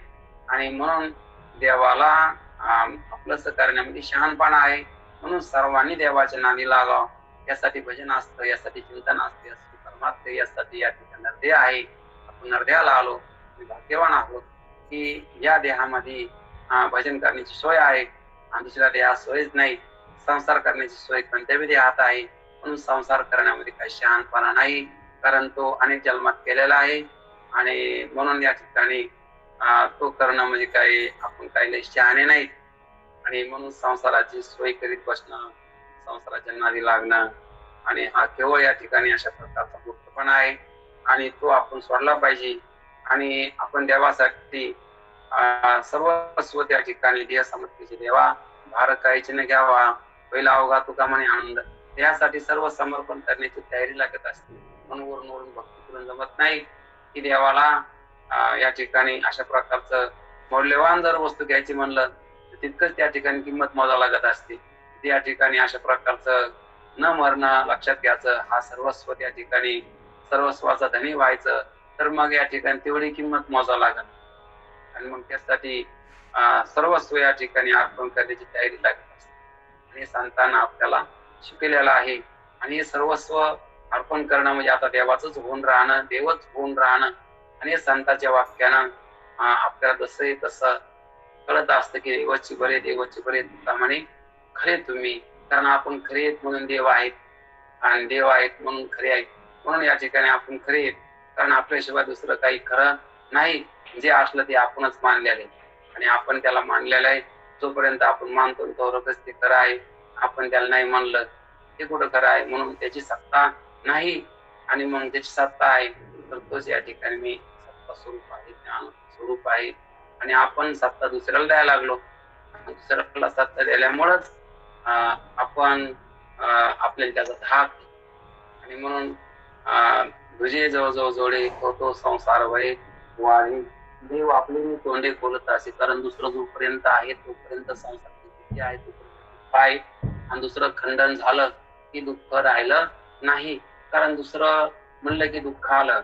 आणि म्हणून देवाला आपलंसं करण्यामध्ये शहाणपणा आहे. म्हणून सर्वांनी देवाच्या नादी लागावं, यासाठी भजन असतं, यासाठी चिंतन असते, परमार्थ यासाठी या ठिकाणी नरदेह आहे. आपण नरदेहाला आलो, भाग्यवान आहोत की या देहामध्ये भजन करण्याची सोय आहे आणि दुसऱ्या देहात सोयच नाही. संसार करण्याची सोय कोणत्या देहात आहे, म्हणून संसार करण्यामध्ये काही शहाणपणा नाही, कारण तो अनेक जन्मात केलेला आहे. आणि म्हणून या ठिकाणी तो करणं म्हणजे काही आपण काही शहाणे नाहीत. आणि म्हणून संसाराची सोय करीत बसणं, संसाराच्या नादी लागणं आणि हा केवळ या ठिकाणी अशा प्रकारचा मुक्तपणा आहे आणि तो आपण सोडला पाहिजे. आणि आपण देवासाठी सर्वस्व त्या ठिकाणी देह समर्पित देवा भार काहीच न घ्यावा, पहिला अवघा तुका म्हणे आनंद, त्यासाठी सर्व समर्पण करण्याची तयारी लागत असते. म्हणून वरून भक्ती करून जमत नाही की देवाला या ठिकाणी अशा प्रकारचं मौल्यवान जर वस्तू घ्यायची म्हणलं तर तितकंच त्या ठिकाणी किंमत मोजावी लागत असते. त्या ठिकाणी अशा प्रकारचं न मरणं लक्षात घ्यायचं, हा सर्वस्व त्या ठिकाणी सर्वस्वाचा धनी व्हायचं, तर मग या ठिकाणी तेवढी किंमत मोजावी लागत. आणि मग त्यासाठी सर्वस्व या ठिकाणी अर्पण करण्याची तयारी लागत असते. आणि संतांना आपल्याला शिकलेलं आहे. आणि हे सर्वस्व अर्पण करणं म्हणजे आता देवाचंच होऊन राहणं, देवच होऊन राहणं. आणि संतांच्या वाक्यानं आपल्याला जसं तसं कळत असतं की देवाची बरे म्हणे खरे तुम्ही, कारण आपण खरे आहेत म्हणून देव आहेत आणि देव आहेत म्हणून खरे आहेत. म्हणून या ठिकाणी आपण खरे आहेत, कारण आपल्याशिवाय दुसरं काही खरं नाही. जे असलं ते आपणच मानलेलं आहे आणि आपण त्याला मानलेलं आहे. जोपर्यंत आपण मानतो तोवरच ते खरं आहे. आपण त्याला नाही मानलं ते कुठं खरं आहे. म्हणून त्याची सत्ता नाही आणि मग त्याची सत्ता आहे तर तोच या ठिकाणी मी सत्ता स्वरूप आहे, ज्ञान स्वरूप आहे. आणि आपण सत्ता दुसऱ्याला द्यायला लागलो, दुसऱ्याला सत्ता दिल्यामुळंच आपण आपल्याला त्याचा धाक. आणि म्हणून तुझे जवळ जोडे तो संसार वय वारी देव आपले मी तोंडे बोलत असे, कारण दुसरं जोपर्यंत आहे तोपर्यंत संसाराची स्थिती आहे, तोपर्यंत दुःख आहे. आणि दुसरं खंडन झालं की दुःख राहिलं नाही, कारण दुसरं म्हणलं की दुःख आलं.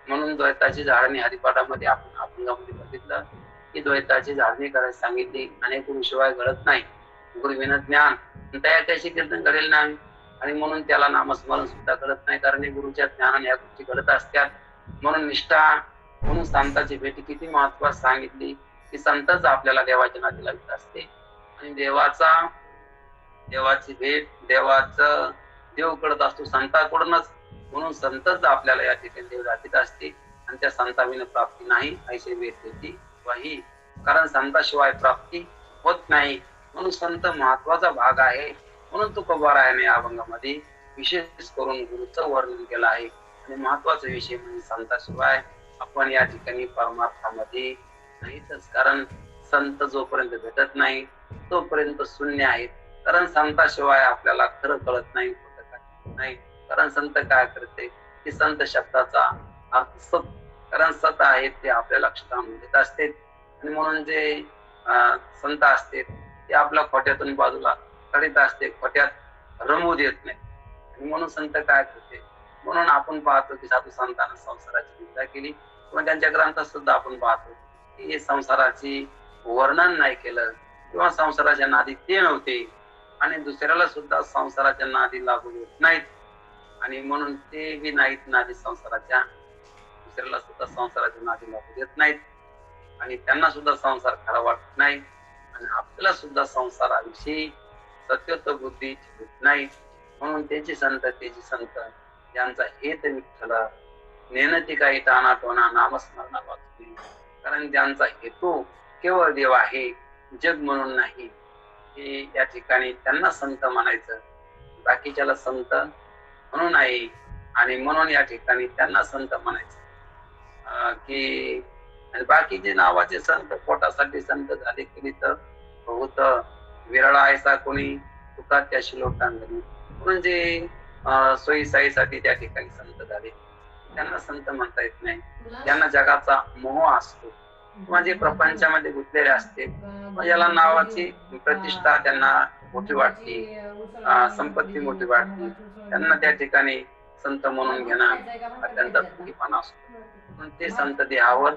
म्हणून द्वैताची झाडणी हरिपाठामध्ये आपण अभंगामध्ये बघितलं की द्वैताची झाडणी करायला सांगितली. अनेक गुरुशिवाय घडत नाही, गुरुविना ज्ञान तयार त्याशी कीर्तन करेल नाही. आणि म्हणून त्याला नामस्मरण सुद्धा घडत नाही, कारण हे गुरुच्या ज्ञानाने या गोष्टी घडत असतात. म्हणून निष्ठा, म्हणून संतांची भेटी किती महत्वाची सांगितली की संतच आपल्याला देवाच्या नादी लावित असते. आणि देवाची भेट देव करत असतो संतांकडूनच. म्हणून संतच आपल्याला या ठिकाणी देव दाखवित असते. आणि त्या संताविना प्राप्ती नाही ऐसे वेद देती वाही, कारण संताशिवाय प्राप्ती होत नाही. म्हणून संत महत्वाचा भाग आहे. म्हणून तुकोबारायाने या अभंगामध्ये विशेष करून गुरुचं वर्णन केलं आहे. आणि महत्वाचा विषय म्हणजे संताशिवाय आपण या ठिकाणी परमार्थामध्ये नाहीतच, कारण संत जोपर्यंत भेटत नाही तोपर्यंत शून्य आहेत. कारण संताशिवाय आपल्याला खरं कळत नाही, नाही. कारण संत काय करते की संत शब्दाचा अर्थ सत, कारण सत आहेत ते आपल्या लक्षात देत असते. आणि म्हणून जे संत असते ते आपल्या खोट्यातून बाजूला काढीत असते, खोट्यात रमवू देत नाही. आणि म्हणून संत काय करते, म्हणून आपण पाहतो की साधू संतांना संसाराची निंदा केली, किंवा त्यांच्या ग्रंथात सुद्धा आपण पाहतो की हे संसाराची वर्णन नाही केलं, किंवा संसाराच्या नादी ते नव्हते. आणि दुसऱ्याला सुद्धा संसाराच्या नादी लागू देत नाहीत. आणि म्हणून ते बी नाहीत नादी संसाराच्या, दुसऱ्याला सुद्धा संसाराच्या नादी लागू देत नाहीत. आणि त्यांना सुद्धा संसार खरा वाटत नाही. आणि आपल्याला सुद्धा संसाराविषयी सत्योत्तर बुद्धी नाही. म्हणून त्याची संत ज्यांचा हेत विठ्ठल नेनती काही टाणा टोना नामस्मरणा वाचली, कारण ज्यांचा हेतू केवळ देव आहे, जग म्हणून नाही, हे या ठिकाणी त्यांना संत म्हणायचं. बाकीच्याला संत म्हणून आहे. आणि म्हणून या ठिकाणी त्यांना संत म्हणायचं की बाकीचे नावाचे संत पोटासाठी संत झाले केली तर बहुत विरळा ऐसा कोणी तुका त्या श्लोकांगणी, म्हणजे सोयीसाईसाठी त्या ठिकाणी संत झाले, त्यांना संत म्हणता येत नाही. त्यांना जगाचा मोह असतो, म्हणजे प्रपंचामध्ये गुंतलेले असते, याला नावाची प्रतिष्ठा त्यांना मोठी वाटते, संपत्ती मोठी वाटते, त्यांना त्या ठिकाणी संत म्हणून घेणं त्यांचा चुकीपणा असतो. म्हणून ते संत देहावर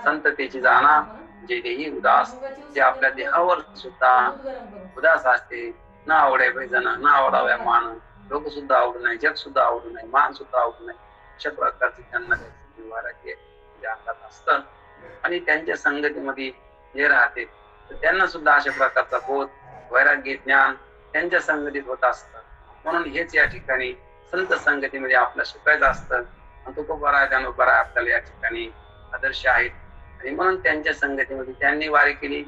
संततेची जाणा जे देही उदास, जे आपल्या देहावर सुद्धा उदास असते, न आवडे भजन, न आवडाव्या मान, लोक सुद्धा आवडू नाही, जग सुद्धा आवडू नाही, मान सुद्धा आवडू नाही, अशा प्रकारचे त्यांना अंगात असतं. आणि त्यांच्या संगतीमध्ये जे राहते त्यांना सुद्धा अशा प्रकारचा बोध, वैराग्य, ज्ञान त्यांच्या संगतीत होत असतं. म्हणून हेच या ठिकाणी संत संगतीमध्ये आपल्याला शिकायचं असतं. तो बरा आपल्याला या ठिकाणी आदर्श आहेत. आणि म्हणून त्यांच्या संगतीमध्ये त्यांनी वारी केली,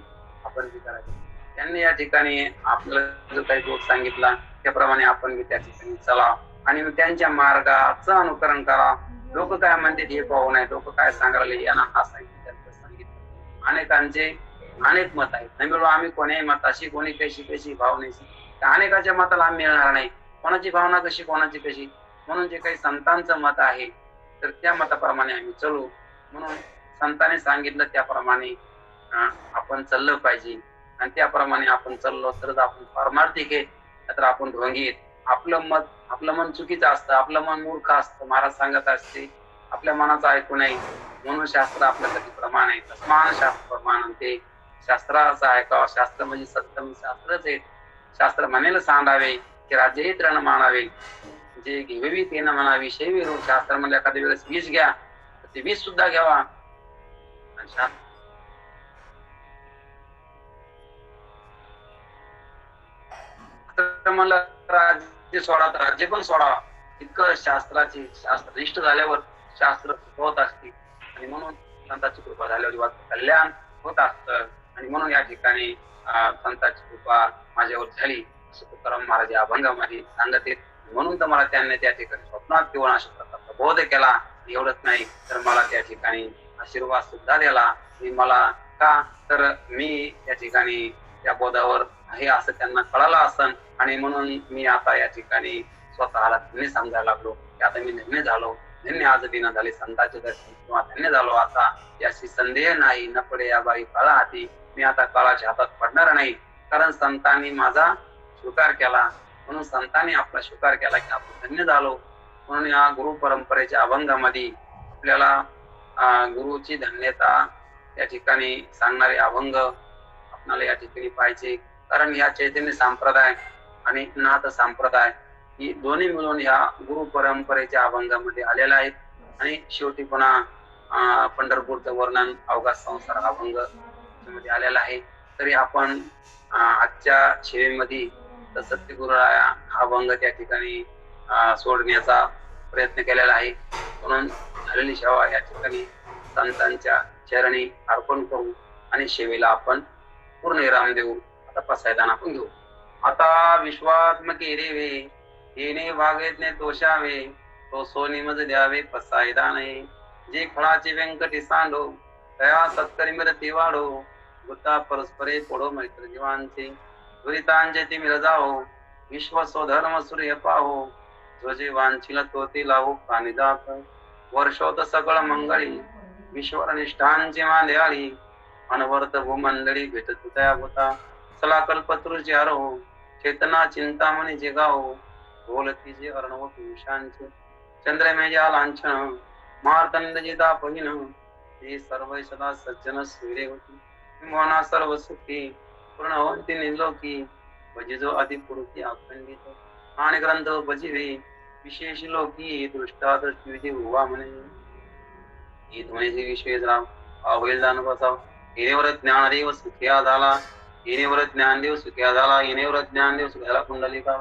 आपण बी करायची. त्यांनी या ठिकाणी आपल्याला जो काही बोध सांगितला त्याप्रमाणे आपण बी त्या ठिकाणी चला, आणि त्यांच्या मार्गाचं अनुकरण करा. लोक काय म्हणते हे पाहू नये, लोक काय सांगायला यांना हा सांगितलं त्यांचं सांगितलं. अनेकांचे अनेक मत आहेत, नाही मिळू आम्ही कोणी मताशी, कोणी कशी भाव नाही, अनेकाच्या मताला आम्ही मिळणार नाही. कोणाची भावना कशी, कोणाची कशी. म्हणून जे काही संतांचं मत आहे तर त्या मताप्रमाणे आम्ही चलू. म्हणून संतांनी सांगितलं त्याप्रमाणे आपण चाललं पाहिजे. आणि त्याप्रमाणे आपण चाललो तरच आपण पारमार्थिक आहे, तर आपण ढोंगी आहेत. आपलं मन चुकीचं असतं, आपलं मन मूर्ख असतं. महाराज सांगत असते आपल्या मनाचं ऐकू नये, म्हणून शास्त्र आपल्यासाठी प्रमाण आहे. तस्मान शास्त्र प्रमाण, ते शास्त्राचं ऐकावं. शास्त्र म्हणजे सत्य शास्त्रच आहे. शास्त्र म्हणेल सांडावे की राज्यही तृण मानावे, जे घेवी तेनं म्हणावी शेवी रोग. शास्त्र म्हणजे एखाद्या वेळेस विष घ्या तर ते विष सुद्धा घ्यावा. मला राज्य सोडा तर राज्य पण सोडावा, इतकं शास्त्रनिष्ठ झाल्यावर शास्त्र होत असते. आणि म्हणून संतांची कृपा झाल्यावर कल्याण होत असतं. आणि म्हणून या ठिकाणी संतांची कृपा माझ्यावर झाली असं तुकाराम महाराज या अभंगामध्ये सांगत आहेत. म्हणून तर मला त्यांनी त्या ठिकाणी स्वप्नात किंवा अशा प्रकारचा बोध केला. एवढंच नाही तर मला त्या ठिकाणी आशीर्वाद सुद्धा दिला. मला का तर मी त्या ठिकाणी त्या बोधावर आहे असं त्यांना कळालं असन. आणि म्हणून मी आता या ठिकाणी स्वतःला धन्य समजायला लागलो की आता मी धन्य झालो. धन्य आज दिन झाले संतांचे दर्शन किंवा धन्य झालो आता याची संदेह नाही. न पडे या बाई काळा हाती, मी आता काळाच्या हातात पडणार नाही. कारण संतांनी माझा स्वीकार केला, म्हणून संतांनी आपला स्वीकार केला की आपण धन्य झालो. म्हणून या गुरु परंपरेच्या अभंगामध्ये आपल्याला गुरुची धन्यता या ठिकाणी सांगणारे अभंग आपल्याला या ठिकाणी पाहिजे. कारण या चैतन्य संप्रदाय आणि नाथ संप्रदाय ही दोन्ही मिळून ह्या गुरु परंपरेच्या अभंगामध्ये आलेल्या आहेत. आणि शेवटी पुन्हा पंढरपूरचं वर्णन अवघात संसार अभंग मध्ये आलेला आहे. तरी आपण आजच्या सेवेमध्ये सत्यगुरुराया हा अभंग त्या ठिकाणी सोडण्याचा प्रयत्न केलेला आहे. म्हणून झालेली सेवा या ठिकाणी संतांच्या चरणी अर्पण करू आणि सेवेला आपण पूर्ण विराम देऊ. आता पसायदान आपण घेऊ. आता विश्वात्मके रेवे येणे वागेतने तोषावे, तो सोनी मज द्यावे पसायदाने. जे फळाचे व्यंकटी सांडो तया सत्करी मिरती वाढो, भूता परस्परे पोडो मैत्र जीवांचे. दुरितांचे ती मिरजाओ, विश्व स्वधर्म सूर्य पाहो. जो जे वांछिल तो ते लावो प्राणिदात. वर्षोत सकळ मंगळी विश्वर निष्ठांची मांद्याळी. अनवर्त भूमंडळी भेटत तया होता. चला कल्पतरुची आरो, चेतना चिंतामणी जे गाओ. बोलती जे अर्णव पुरुषांचे, चंद्रमेजा लांछन मार्तंड जे दापहीन. ते सर्व सदा सज्जन सूर्य होती, मना सर्व सुखी पूर्णवंती निलोकी. भजिजो अधिपुरुती अखंडित आणि ग्रंथ भजिवे, विशेष लोकी दृष्टा दृष्टी विधी उभा म्हणे. ही ध्वनीचे विशेष राम होईल जाण बसाव. येणेवर ज्ञानदेव सुखिया झाला, येणेवर ज्ञानदेव सुखिया झाला, येणेवर ज्ञानदेव सुखियाला कुंडलिका